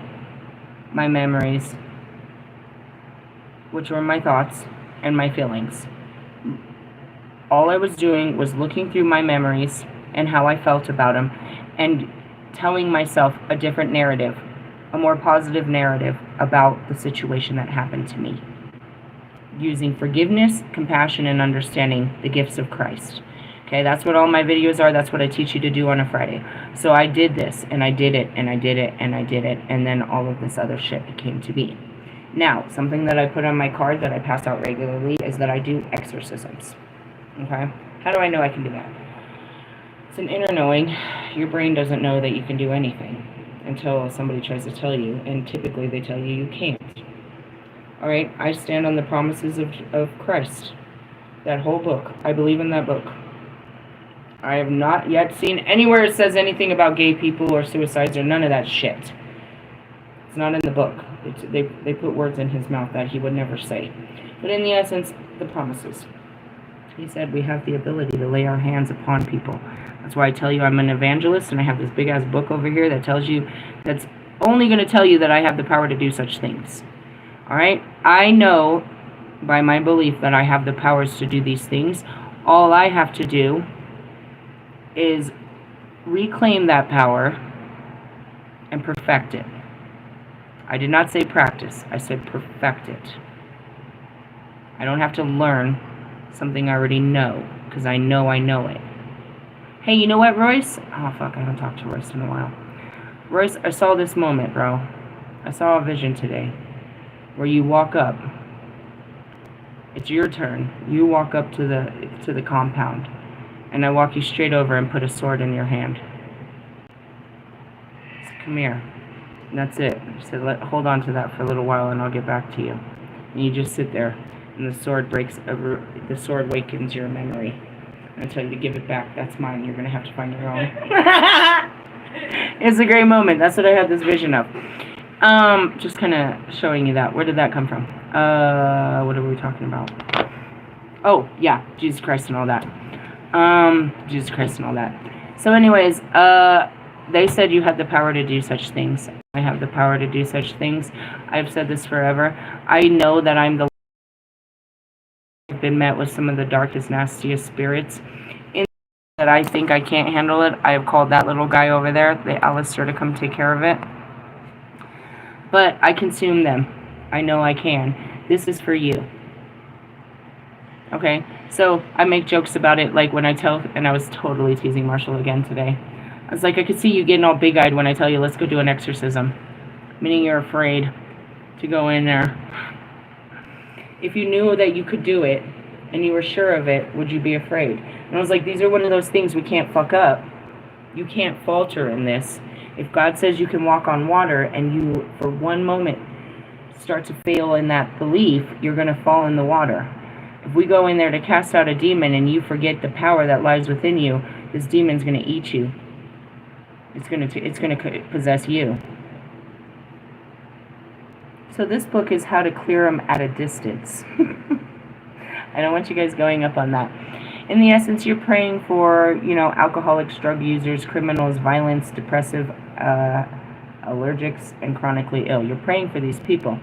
my memories, which were my thoughts and my feelings. All I was doing was looking through my memories and how I felt about them and telling myself a different narrative, a more positive narrative about the situation that happened to me. Using forgiveness, compassion, and understanding the gifts of Christ. Okay, that's what all my videos are. That's what I teach you to do on a Friday. So I did this, and I did it, and I did it, and I did it, and then all of this other shit came to be. Now, something that I put on my card that I pass out regularly is that I do exorcisms. Okay? How do I know I can do that? It's an inner knowing. Your brain doesn't know that you can do anything until somebody tries to tell you, and typically they tell you you can't. Alright? I stand on the promises of Christ. That whole book. I believe in that book. I have not yet seen anywhere it says anything about gay people or suicides or none of that shit. It's not in the book. They put words in his mouth that he would never say. But in the essence, the promises. He said we have the ability to lay our hands upon people. That's why I tell you I'm an evangelist, and I have this big-ass book over here that tells you, that's only going to tell you that I have the power to do such things. Alright? I know by my belief that I have the powers to do these things. All I have to do is reclaim that power and perfect it. I did not say practice. I said perfect it. I don't have to learn something I already know, because I know it. Hey, you know what, Royce? Oh, fuck, I haven't talked to Royce in a while. Royce, I saw this moment, bro. I saw a vision today where you walk up. It's your turn. You walk up to the compound. And I walk you straight over and put a sword in your hand. So come here. And that's it. I said, hold on to that for a little while and I'll get back to you. And you just sit there. And the sword the sword wakens your memory. And I tell you to give it back. That's mine. You're going to have to find your own. It's a great moment. That's what I had this vision of. Just kind of showing you that. Where did that come from? What are we talking about? Oh, yeah. Jesus Christ and all that. Jesus Christ and all that. So anyways, they said you had the power to do such things. I have the power to do such things. I've said this forever. I know that I've been met with some of the darkest, nastiest spirits. In that I think I can't handle it. I have called that little guy over there, the Alistair, to come take care of it. But I consume them. I know I can. This is for you. Okay, so I make jokes about it, like when I tell, and I was totally teasing Marshall again today. I was like, I could see you getting all big-eyed when I tell you, let's go do an exorcism. Meaning you're afraid to go in there. If you knew that you could do it and you were sure of it, would you be afraid? And I was like, these are one of those things we can't fuck up. You can't falter in this. If God says you can walk on water and you, for one moment, start to fail in that belief, you're going to fall in the water. If we go in there to cast out a demon and you forget the power that lies within you, this demon's going to eat you. It's going to possess you. So this book is how to clear them at a distance. I don't want you guys going up on that. In the essence, you're praying for, alcoholics, drug users, criminals, violence, depressive, allergics, and chronically ill. You're praying for these people.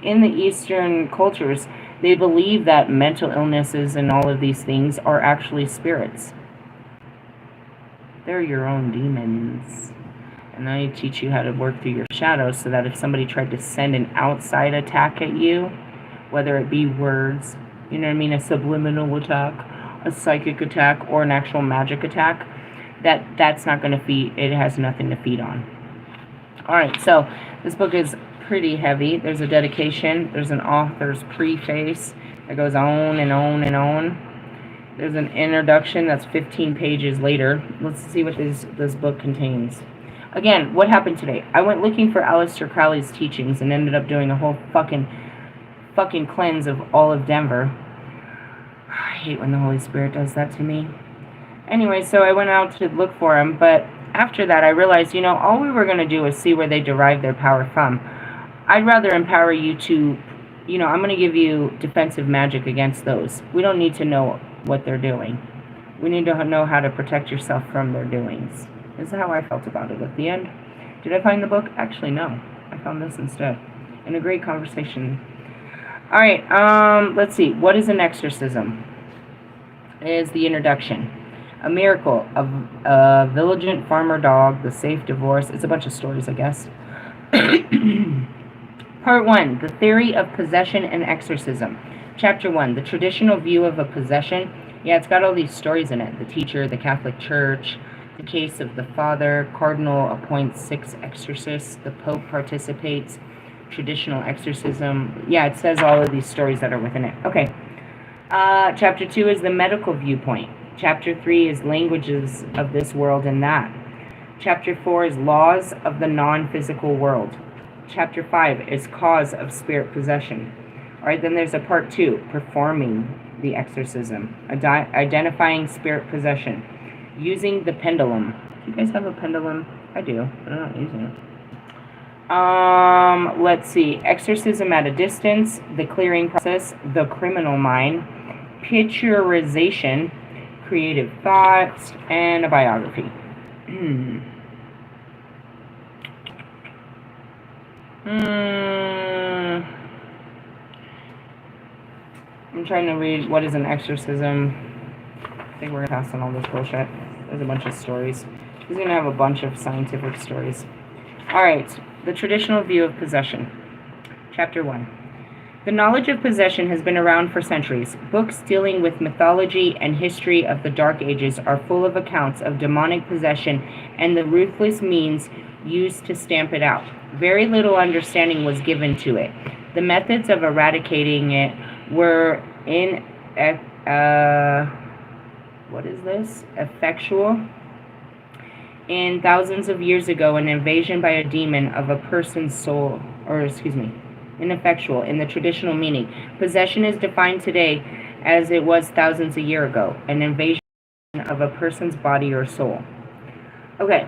In the Eastern cultures, they believe that mental illnesses and all of these things are actually spirits. They're your own demons. And now you teach you how to work through your shadows so that if somebody tried to send an outside attack at you, whether it be words, a subliminal attack, a psychic attack, or an actual magic attack, that's not going to feed, it has nothing to feed on. Alright, so this book is pretty heavy. There's a dedication, there's an author's preface that goes on and on and on. There's an introduction that's 15 pages later. Let's see what this book contains. Again, what happened today? I went looking for Aleister Crowley's teachings and ended up doing a whole fucking cleanse of all of Denver. I hate when the Holy Spirit does that to me. Anyway, so I went out to look for him, but after that I realized, all we were going to do is see where they derive their power from. I'd rather empower you to, I'm going to give you defensive magic against those. We don't need to know what they're doing. We need to know how to protect yourself from their doings. This is how I felt about it at the end. Did I find the book? Actually, no. I found this instead. In a great conversation. Alright, let's see. What is an exorcism? Is the introduction. A miracle, a vigilant farmer dog, the safe divorce. It's a bunch of stories, I guess. Part 1. The theory of possession and exorcism. Chapter 1. The traditional view of a possession. Yeah, it's got all these stories in it. The teacher, the Catholic Church, the case of the father, cardinal appoints 6 exorcists, the Pope participates, traditional exorcism. Yeah, it says all of these stories that are within it. Okay. Chapter 2 is the medical viewpoint. Chapter 3 is languages of this world and that. Chapter 4 is laws of the non-physical world. Chapter 5 is cause of spirit possession. Alright, then there's a part 2, performing the exorcism, identifying spirit possession, using the pendulum. Do you guys have a pendulum? I do, but I'm not using it. Let's see. Exorcism at a distance, the clearing process, the criminal mind, picturization, creative thoughts, and a biography. I'm trying to read what is an exorcism. I think we're going to pass on all this bullshit. There's a bunch of stories. He's going to have a bunch of scientific stories. Alright, the traditional view of possession. Chapter 1. The knowledge of possession has been around for centuries. Books dealing with mythology and history of the Dark Ages are full of accounts of demonic possession and the ruthless means used to stamp it out. Very little understanding was given to it. The methods of eradicating it were effectual. In thousands of years ago, an invasion by a demon of a person's soul, ineffectual in the traditional meaning. Possession is defined today as it was thousands of years ago, an invasion of a person's body or soul. Okay.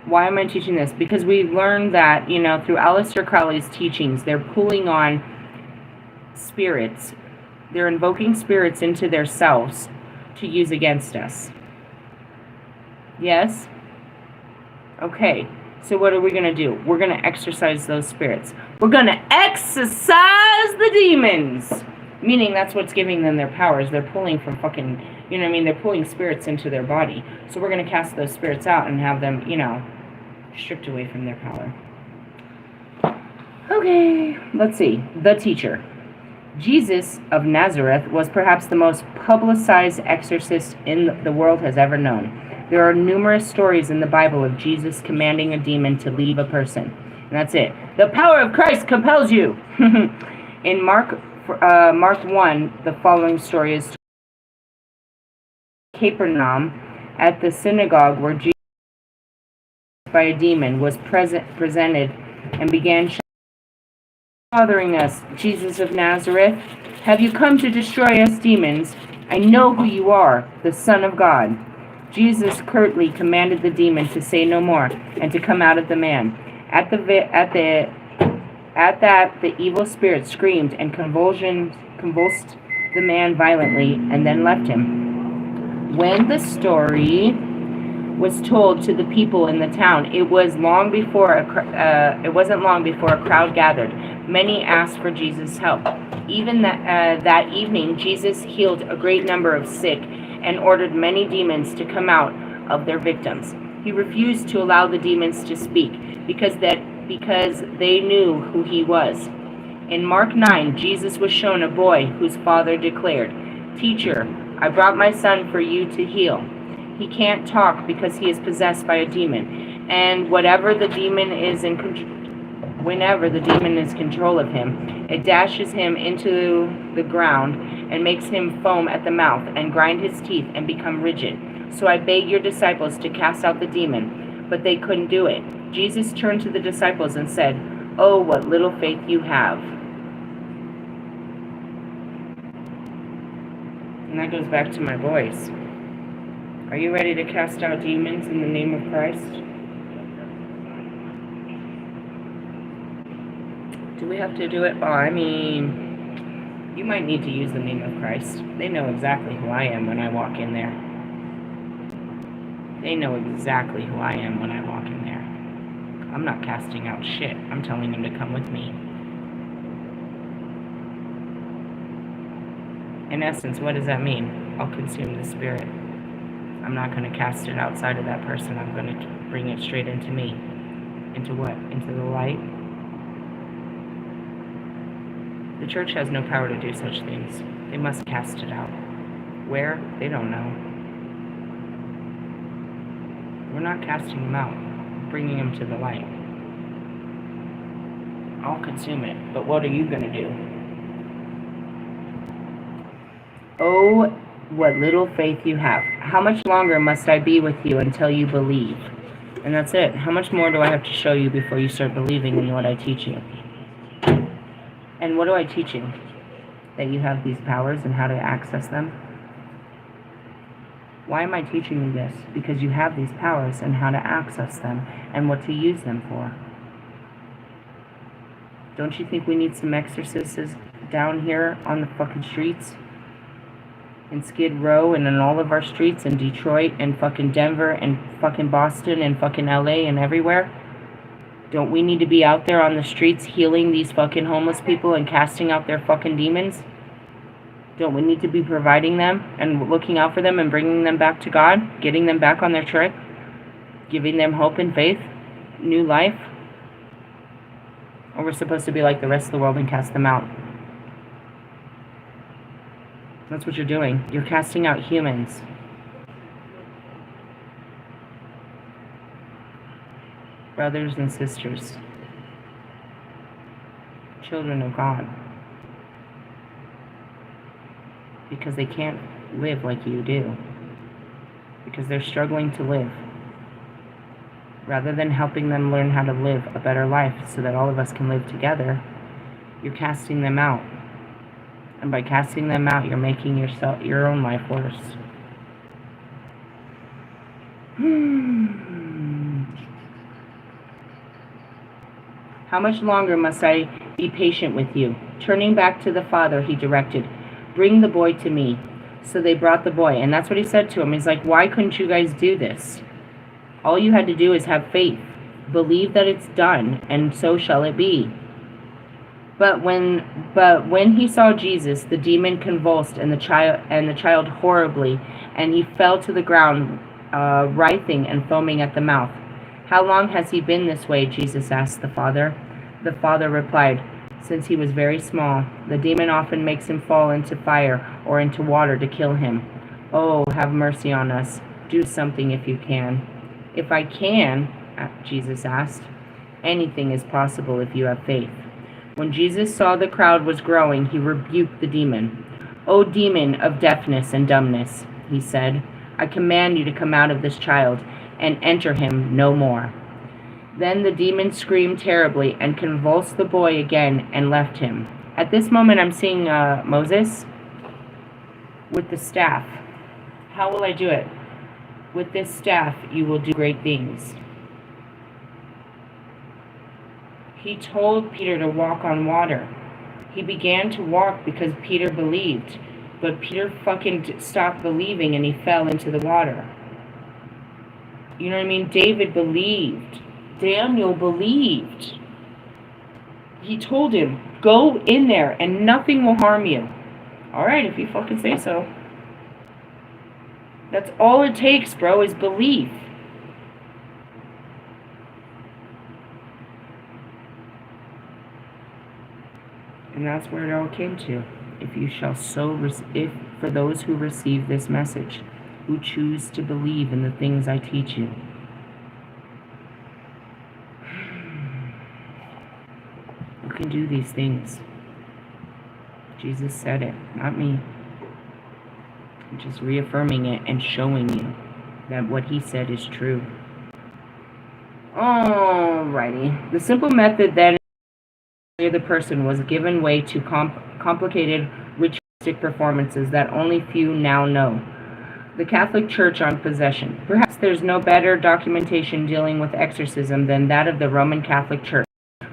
Why am I teaching this? Because we learned that, through Aleister Crowley's teachings, they're pulling on spirits. They're invoking spirits into their selves to use against us. Yes? Okay. So what are we going to do? We're going to exorcise those spirits. We're going to exorcise the demons. Meaning that's what's giving them their powers. They're pulling from fucking, they're pulling spirits into their body. So we're going to cast those spirits out and have them, stripped away from their power. Okay, let's see. The teacher. Jesus of Nazareth was perhaps the most publicized exorcist the world has ever known. There are numerous stories in the Bible of Jesus commanding a demon to leave a person. And that's it. The power of Christ compels you. In Mark 1, the following story is told. Capernaum, at the synagogue where Jesus by a demon was presented and began bothering us, Jesus of Nazareth. Have you come to destroy us demons? I know who you are, the Son of God. Jesus curtly commanded the demon to say no more and to come out of the man. At that, the evil spirit screamed and convulsed the man violently and then left him. When the story was told to the people in the town, it wasn't long before a crowd gathered. Many asked for Jesus' help. Even that evening, Jesus healed a great number of sick and ordered many demons to come out of their victims. He refused to allow the demons to speak because they knew who he was. In Mark 9, Jesus was shown a boy whose father declared, "Teacher, I brought my son for you to heal. He can't talk because he is possessed by a demon, and whenever the demon is in control of him, it dashes him into the ground and makes him foam at the mouth and grind his teeth and become rigid. So I begged your disciples to cast out the demon, but they couldn't do it." Jesus turned to the disciples and said, "Oh, what little faith you have." And that goes back to my voice. Are you ready to cast out demons in the name of Christ? Do we have to do it? Oh, I mean, you might need to use the name of Christ. They know exactly who I am when I walk in there. They know exactly who I am when I walk in there. I'm not casting out shit. I'm telling them to come with me. In essence, what does that mean? I'll consume the spirit. I'm not going to cast it outside of that person. I'm going to bring it straight into me. Into what? Into the light? The church has no power to do such things. They must cast it out. Where? They don't know. We're not casting them out, bringing them to the light. I'll consume it, but what are you going to do? Oh, what little faith you have. How much longer must I be with you until you believe? And that's it. How much more do I have to show you before you start believing in what I teach you? And what do I teach you? That you have these powers and how to access them? Why am I teaching you this? Because you have these powers and how to access them and what to use them for. Don't you think we need some exorcists down here on the fucking streets? In Skid Row and in all of our streets in Detroit and fucking Denver and fucking Boston and fucking LA and everywhere? Don't we need to be out there on the streets healing these fucking homeless people and casting out their fucking demons? Don't we need to be providing them and looking out for them and bringing them back to God? Getting them back on their track? Giving them hope and faith? New life? Or we're supposed to be like the rest of the world and cast them out? That's what you're doing. You're casting out humans. Brothers and sisters. Children of God. Because they can't live like you do. Because they're struggling to live. Rather than helping them learn how to live a better life so that all of us can live together, you're casting them out. And by casting them out, you're making your own life worse. How much longer must I be patient with you? Turning back to the father, he directed, "Bring the boy to me." So they brought the boy. And that's what he said to him. He's like, "Why couldn't you guys do this? All you had to do is have faith. Believe that it's done, and so shall it be." But when he saw Jesus, the demon convulsed and the child horribly, and he fell to the ground, writhing and foaming at the mouth. "How long has he been this way?" Jesus asked the father. The father replied, "Since he was very small. The demon often makes him fall into fire or into water to kill him. Oh, have mercy on us. Do something if you can." "If I can," Jesus asked. "Anything is possible if you have faith." When Jesus saw the crowd was growing, he rebuked the demon. "O demon of deafness and dumbness," he said, "I command you to come out of this child and enter him no more." Then the demon screamed terribly and convulsed the boy again and left him. At this moment, I'm seeing Moses with the staff. How will I do it? With this staff, you will do great things. He told Peter to walk on water. He began to walk because Peter believed, but Peter fucking stopped believing and he fell into the water. You know what I mean? David believed. Daniel believed. He told him, go in there and nothing will harm you. Alright, if you fucking say so. That's all it takes, bro, is belief. And that's where it all came to. If you shall if for those who receive this message, who choose to believe in the things I teach you. You can do these things. Jesus said it, not me. I'm just reaffirming it and showing you that what he said is true. Alrighty. The simple method then the person was given way to complicated ritualistic performances that only few now know. The Catholic Church on possession. Perhaps there's no better documentation dealing with exorcism than that of the Roman Catholic Church.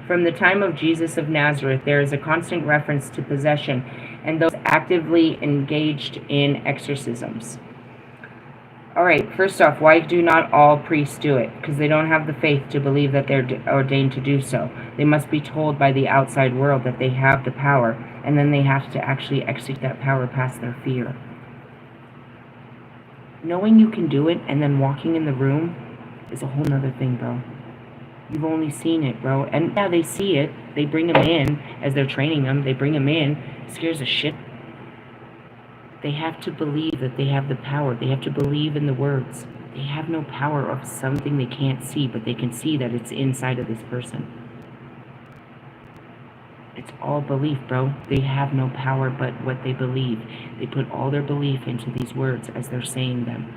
From the time of Jesus of Nazareth, there is a constant reference to possession and those actively engaged in exorcisms. Alright, first off, why do not all priests do it? Because they don't have the faith to believe that they're ordained to do so. They must be told by the outside world that they have the power, and then they have to actually execute that power past their fear. Knowing you can do it and then walking in the room is a whole nother thing, bro. You've only seen it, bro. And yeah, they see it. They bring them in as they're training them. They bring them in. It scares the shit. They have to believe that they have the power. They have to believe in the words. They have no power of something they can't see, but they can see that it's inside of this person. It's all belief, bro. They have no power but what they believe. They put all their belief into these words as they're saying them.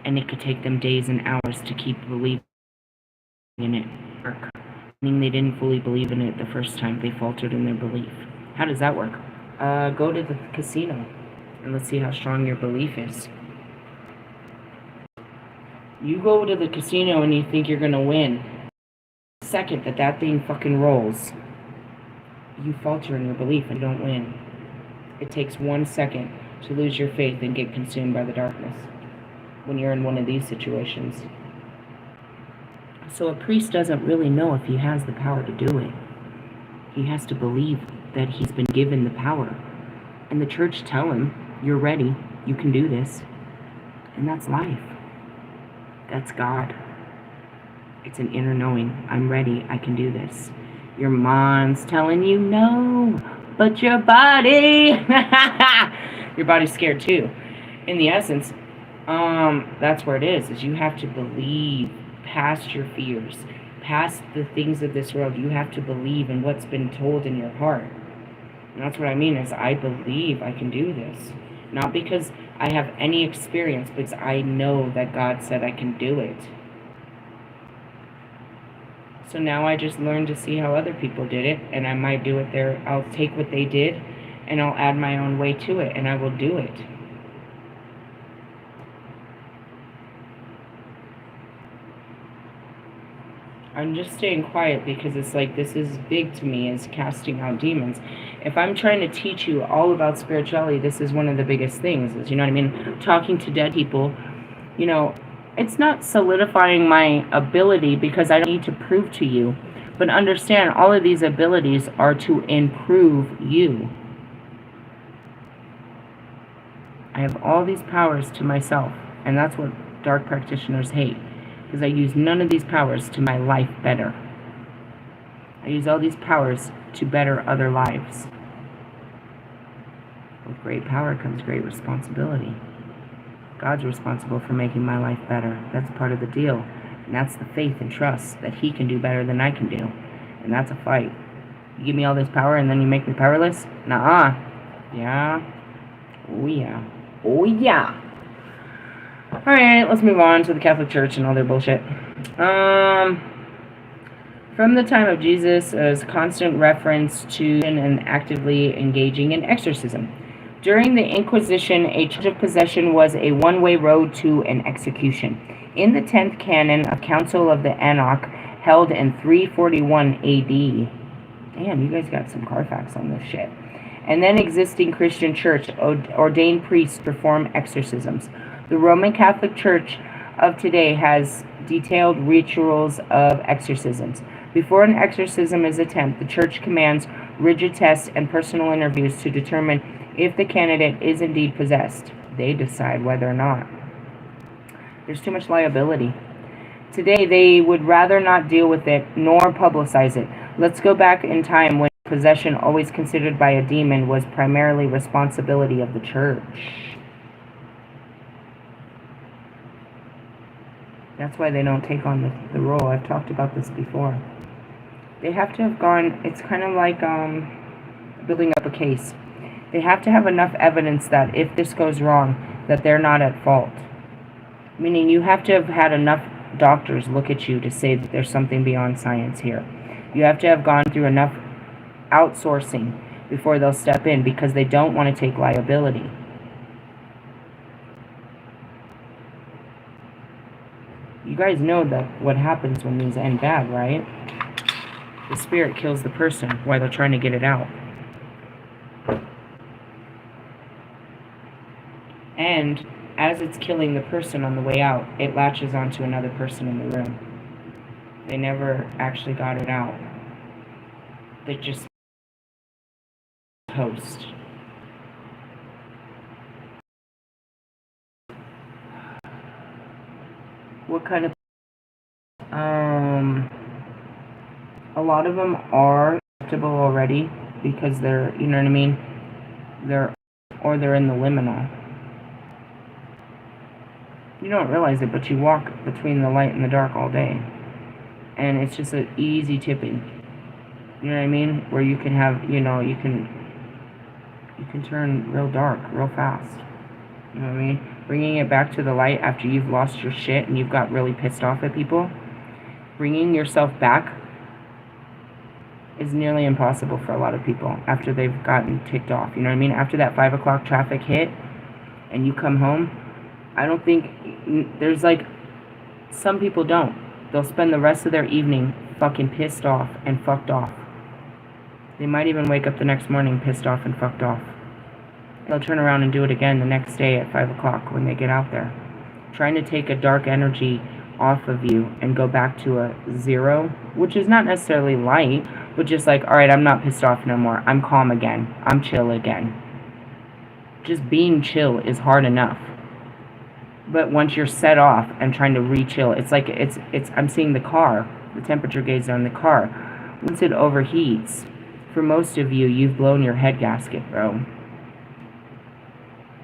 And it could take them days and hours to keep believing in it. Meaning they didn't fully believe in it the first time. They faltered in their belief. How does that work? Go to the casino. And let's see how strong your belief is. You go to the casino and you think you're going to win. The second that thing fucking rolls, you falter in your belief and you don't win. It takes 1 second to lose your faith and get consumed by the darkness when you're in one of these situations. So a priest doesn't really know if he has the power to do it. He has to believe that he's been given the power. And the church tell him, you're ready, you can do this. And that's life. That's God. It's an inner knowing. I'm ready, I can do this. Your mind's telling you no, but your body, your body's scared too. In the essence, that's where it is you have to believe past your fears, past the things of this world. You have to believe in what's been told in your heart. And that's what I mean is I believe I can do this. Not because I have any experience, because I know that God said I can do it. So now I just learned to see how other people did it, and I might do it there. I'll take what they did, and I'll add my own way to it, and I will do it. I'm just staying quiet because it's like this is big to me, is casting out demons. If I'm trying to teach you all about spirituality, this is one of the biggest things, is, you know what I mean? Talking to dead people, you know, it's not solidifying my ability because I don't need to prove to you. But understand, all of these abilities are to improve you. I have all these powers to myself, and that's what dark practitioners hate. Because I use none of these powers to my life better. I use all these powers to better other lives. With great power comes great responsibility. God's responsible for making my life better. That's part of the deal. And that's the faith and trust that he can do better than I can do. And that's a fight. You give me all this power and then you make me powerless? Nuh-uh. Yeah. Oh, yeah. Oh, yeah. Alright, let's move on to the Catholic Church and all their bullshit. From the time of Jesus, there's constant reference to and actively engaging in exorcism. During the Inquisition, a charge of possession was a one-way road to an execution. In the 10th canon of Council of the Enoch, held in 341 AD. Damn, you guys got some Carfax on this shit. And then existing Christian church ordained priests perform exorcisms. The Roman Catholic Church of today has detailed rituals of exorcisms. Before an exorcism is attempted, the church commands rigid tests and personal interviews to determine if the candidate is indeed possessed. They decide whether or not. There's too much liability. Today, they would rather not deal with it nor publicize it. Let's go back in time when possession, always considered by a demon, was primarily responsibility of the church. That's why they don't take on the role. I've talked about this before. They have to have gone, it's kind of like building up a case. They have to have enough evidence that if this goes wrong, that they're not at fault. Meaning you have to have had enough doctors look at you to say that there's something beyond science here. You have to have gone through enough outsourcing before they'll step in, because they don't want to take liability. You guys know that what happens when these end bad, right? The spirit kills the person while they're trying to get it out. And as it's killing the person on the way out, it latches onto another person in the room. They never actually got it out. They just host. What kind of... a lot of them are acceptable already because they're, you know what I mean? They're in the liminal. You don't realize it, but you walk between the light and the dark all day. And it's just an easy tipping. You know what I mean? Where you can have, you know, you can turn real dark real fast. You know what I mean? Bringing it back to the light after you've lost your shit and you've got really pissed off at people. Bringing yourself back is nearly impossible for a lot of people after they've gotten ticked off. You know what I mean? After that 5 o'clock traffic hit and you come home, I don't think there's like, some people don't. They'll spend the rest of their evening fucking pissed off and fucked off. They might even wake up the next morning pissed off and fucked off. They'll turn around and do it again the next day at 5 o'clock when they get out there. Trying to take a dark energy off of you and go back to a zero, which is not necessarily light, but just like, alright, I'm not pissed off no more. I'm calm again. I'm chill again. Just being chill is hard enough. But once you're set off and trying to re-chill, it's like, I'm seeing the car, the temperature gauge on the car. Once it overheats, for most of you, you've blown your head gasket, bro.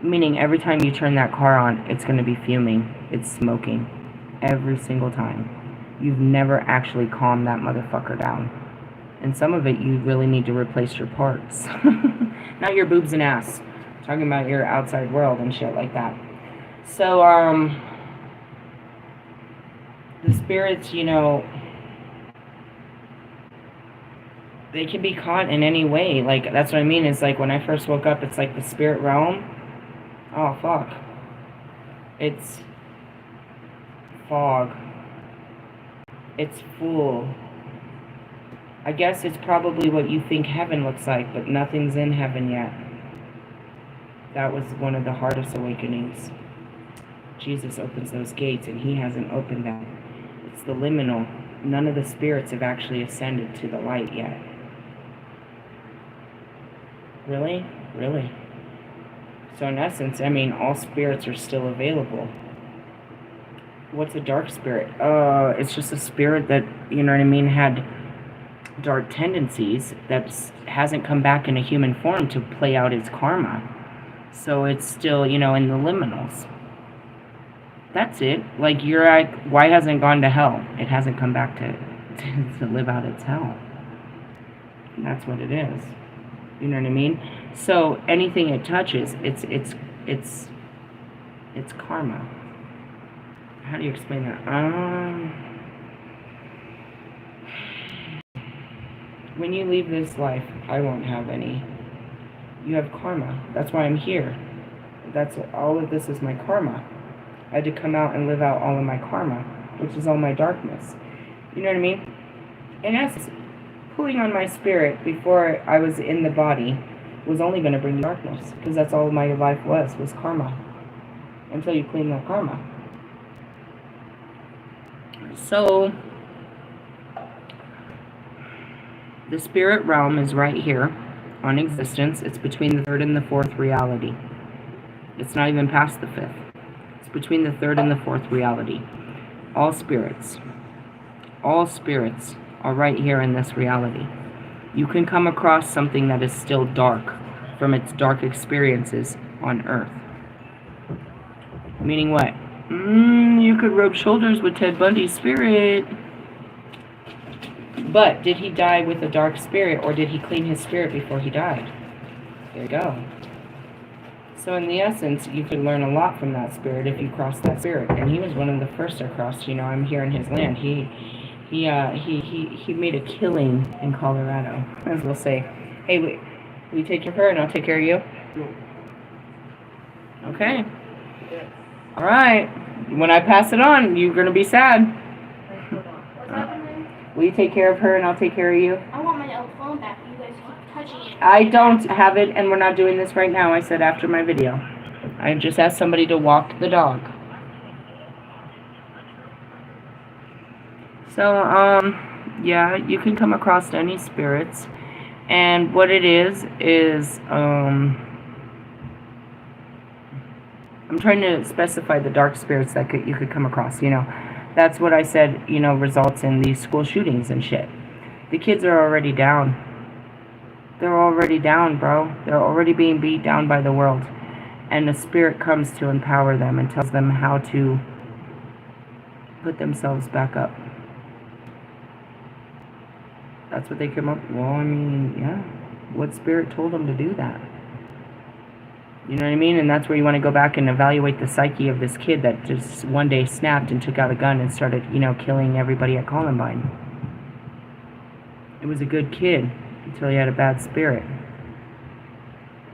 Meaning every time you turn that car on, it's going to be fuming. It's smoking. Every single time. You've never actually calmed that motherfucker down. And some of it, you really need to replace your parts. Not your boobs and ass. I'm talking about your outside world and shit like that. So, the spirits, you know, they can be caught in any way. Like, that's what I mean. It's like when I first woke up, it's like the spirit realm. Oh, fuck. It's fog. It's full. I guess it's probably what you think heaven looks like, but nothing's in heaven yet. That was one of the hardest awakenings. Jesus opens those gates, and he hasn't opened them. It's the liminal. None of the spirits have actually ascended to the light yet. Really? Really? So in essence, I mean, all spirits are still available. What's a dark spirit? It's just a spirit that, you know what I mean, had dark tendencies that hasn't come back in a human form to play out its karma. So it's still, you know, in the liminals. That's it. Like, you're like, why hasn't it gone to hell? It hasn't come back to live out its hell. That's what it is. You know what I mean? So anything it touches, it's karma. How do you explain that? When you leave this life, I won't have any. You have karma. That's why I'm here. That's all of this is my karma. I had to come out and live out all of my karma, which is all my darkness. You know what I mean? In essence, pulling on my spirit before I was in the body was only going to bring darkness, because that's all my life was karma. Until you clean that karma. So, the spirit realm is right here on existence. It's between the third and the fourth reality. It's not even past the fifth. It's between the third and the fourth reality. All spirits are right here in this reality. You can come across something that is still dark from its dark experiences on Earth. Meaning what? You could rub shoulders with Ted Bundy's spirit. But did he die with a dark spirit, or did he clean his spirit before he died? There you go. So in the essence, you could learn a lot from that spirit if you cross that spirit. And he was one of the first I crossed. You know, I'm here in his land. He made a killing in Colorado. As we'll say, hey, will you take care of her and I'll take care of you? Okay. All right. When I pass it on, you're going to be sad. Will you take care of her and I'll take care of you? I want my old phone back. You guys keep touching it. I don't have it, and we're not doing this right now. I said after my video. I just asked somebody to walk the dog. So, yeah, you can come across any spirits. And what it is, I'm trying to specify the dark spirits that you could come across, you know. That's what I said, you know, results in these school shootings and shit. The kids are already down. They're already down, bro. They're already being beat down by the world. And the spirit comes to empower them and tells them how to put themselves back up. That's what they come up with. Well, I mean, yeah. What spirit told them to do that? You know what I mean? And that's where you want to go back and evaluate the psyche of this kid that just one day snapped and took out a gun and started, you know, killing everybody at Columbine. It was a good kid until he had a bad spirit.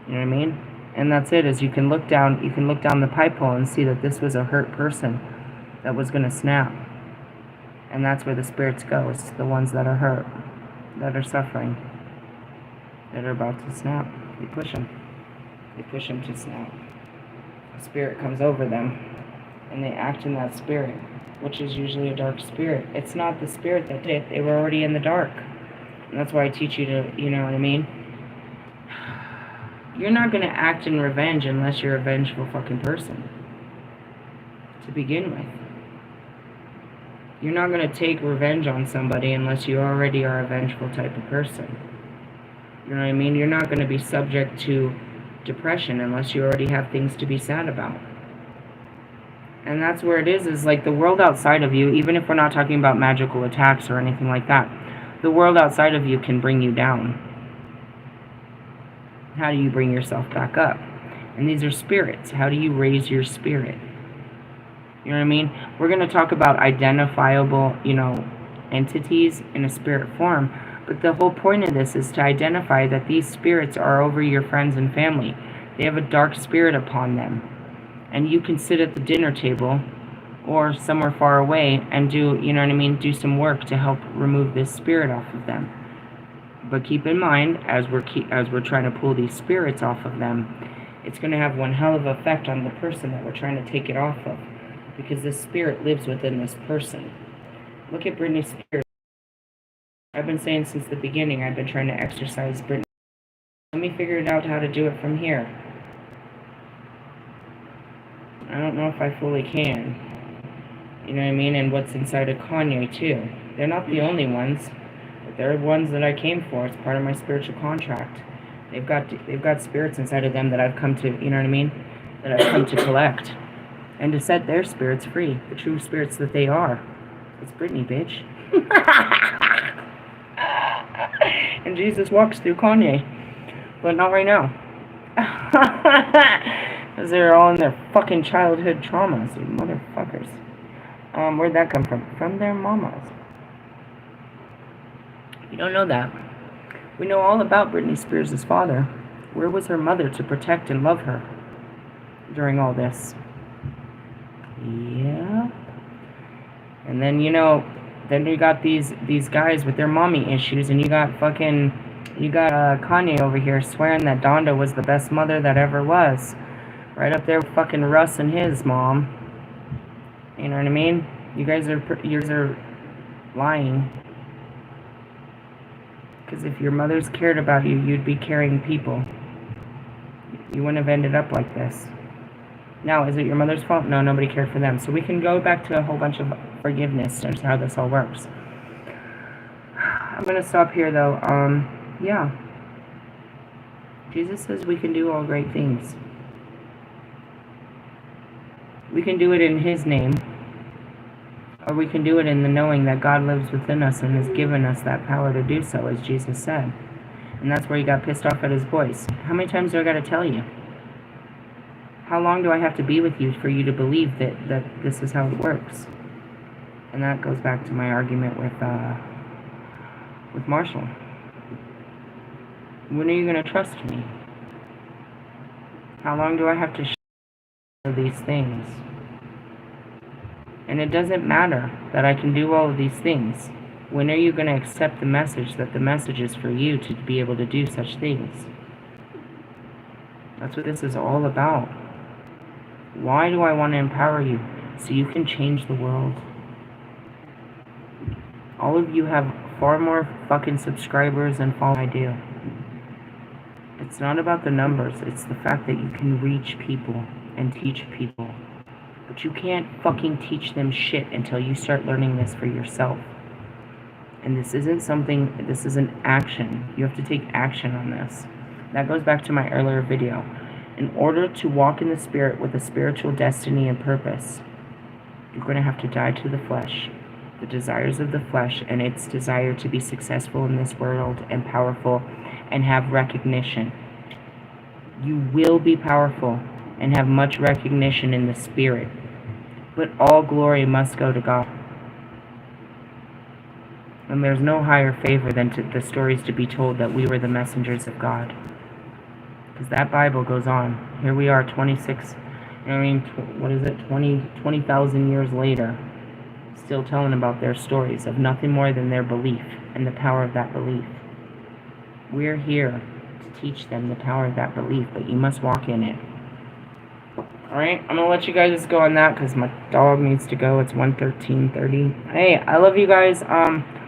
You know what I mean? And that's it, is you can look down the pipe hole and see that this was a hurt person that was going to snap. And that's where the spirits go. It's the ones that are hurt, that are suffering, that are about to snap. They push them. They push them to snap. A spirit comes over them, and they act in that spirit, which is usually a dark spirit. It's not the spirit that did. They were already in the dark. And that's why I teach you to, you know what I mean? You're not going to act in revenge unless you're a vengeful fucking person. To begin with. You're not going to take revenge on somebody unless you already are a vengeful type of person. You know what I mean? You're not going to be subject to depression unless you already have things to be sad about. And that's where it is like the world outside of you, even if we're not talking about magical attacks or anything like that, the world outside of you can bring you down. How do you bring yourself back up? And these are spirits. How do you raise your spirit? You know what I mean? We're going to talk about identifiable, you know, entities in a spirit form. But the whole point of this is to identify that these spirits are over your friends and family. They have a dark spirit upon them. And you can sit at the dinner table or somewhere far away and do, you know what I mean, do some work to help remove this spirit off of them. But keep in mind, as we're trying to pull these spirits off of them, it's going to have one hell of an effect on the person that we're trying to take it off of. Because this spirit lives within this person. Look at Britney Spears. I've been saying since the beginning, I've been trying to exorcise Britney. Let me figure it out how to do it from here. I don't know if I fully can. You know what I mean? And what's inside of Kanye, too. They're not the only ones. But they're ones that I came for. It's part of my spiritual contract. They've got spirits inside of them that I've come to, you know what I mean? That I've come to collect. And to set their spirits free. The true spirits that they are. It's Britney, bitch. And Jesus walks through Kanye. But not right now. Because they're all in their fucking childhood traumas, you motherfuckers. Where'd that come from? From their mamas. You don't know that. We know all about Britney Spears' father. Where was her mother to protect and love her during all this? Yeah. And then, you know, then you got these guys with their mommy issues, and you got Kanye over here swearing that Donda was the best mother that ever was. Right up there with fucking Russ and his mom. You know what I mean? You guys are lying. Because if your mothers cared about you, you'd be caring people. You wouldn't have ended up like this. Now, is it your mother's fault? No, nobody cared for them. So we can go back to a whole bunch of forgiveness and how this all works. I'm going to stop here, though. Yeah. Jesus says we can do all great things. We can do it in His name. Or we can do it in the knowing that God lives within us and has given us that power to do so, as Jesus said. And that's where He got pissed off at His voice. How many times do I got to tell you? How long do I have to be with you for you to believe that this is how it works? And that goes back to my argument with Marshall. When are you going to trust me? How long do I have to show these things? And it doesn't matter that I can do all of these things. When are you going to accept the message that the message is for you to be able to do such things? That's what this is all about. Why do I want to empower you? So you can change the world. All of you have far more fucking subscribers than followers than I do. It's not about the numbers. It's the fact that you can reach people and teach people. But you can't fucking teach them shit until you start learning this for yourself. And this isn't something, this is an action. You have to take action on this. That goes back to my earlier video. In order to walk in the Spirit with a spiritual destiny and purpose, you're going to have to die to the flesh, the desires of the flesh, and its desire to be successful in this world and powerful and have recognition. You will be powerful and have much recognition in the Spirit, but all glory must go to God. And there's no higher favor than the stories to be told that we were the messengers of God. Because that Bible goes on. Here we are, 26, what is it, 20,000 years later, still telling about their stories of nothing more than their belief and the power of that belief. We're here to teach them the power of that belief, but you must walk in it. Alright, I'm going to let you guys go on that because my dog needs to go. It's 1:13:30. Hey, I love you guys.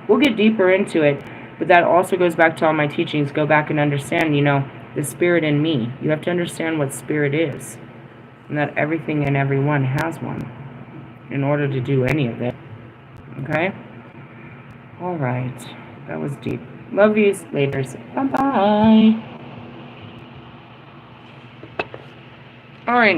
We'll get deeper into it, but that also goes back to all my teachings. Go back and understand, the Spirit in me. You have to understand what Spirit is, and that everything and everyone has one in order to do any of it. Okay? Alright, that was deep. Love yous. Laters. Bye-bye. Alright.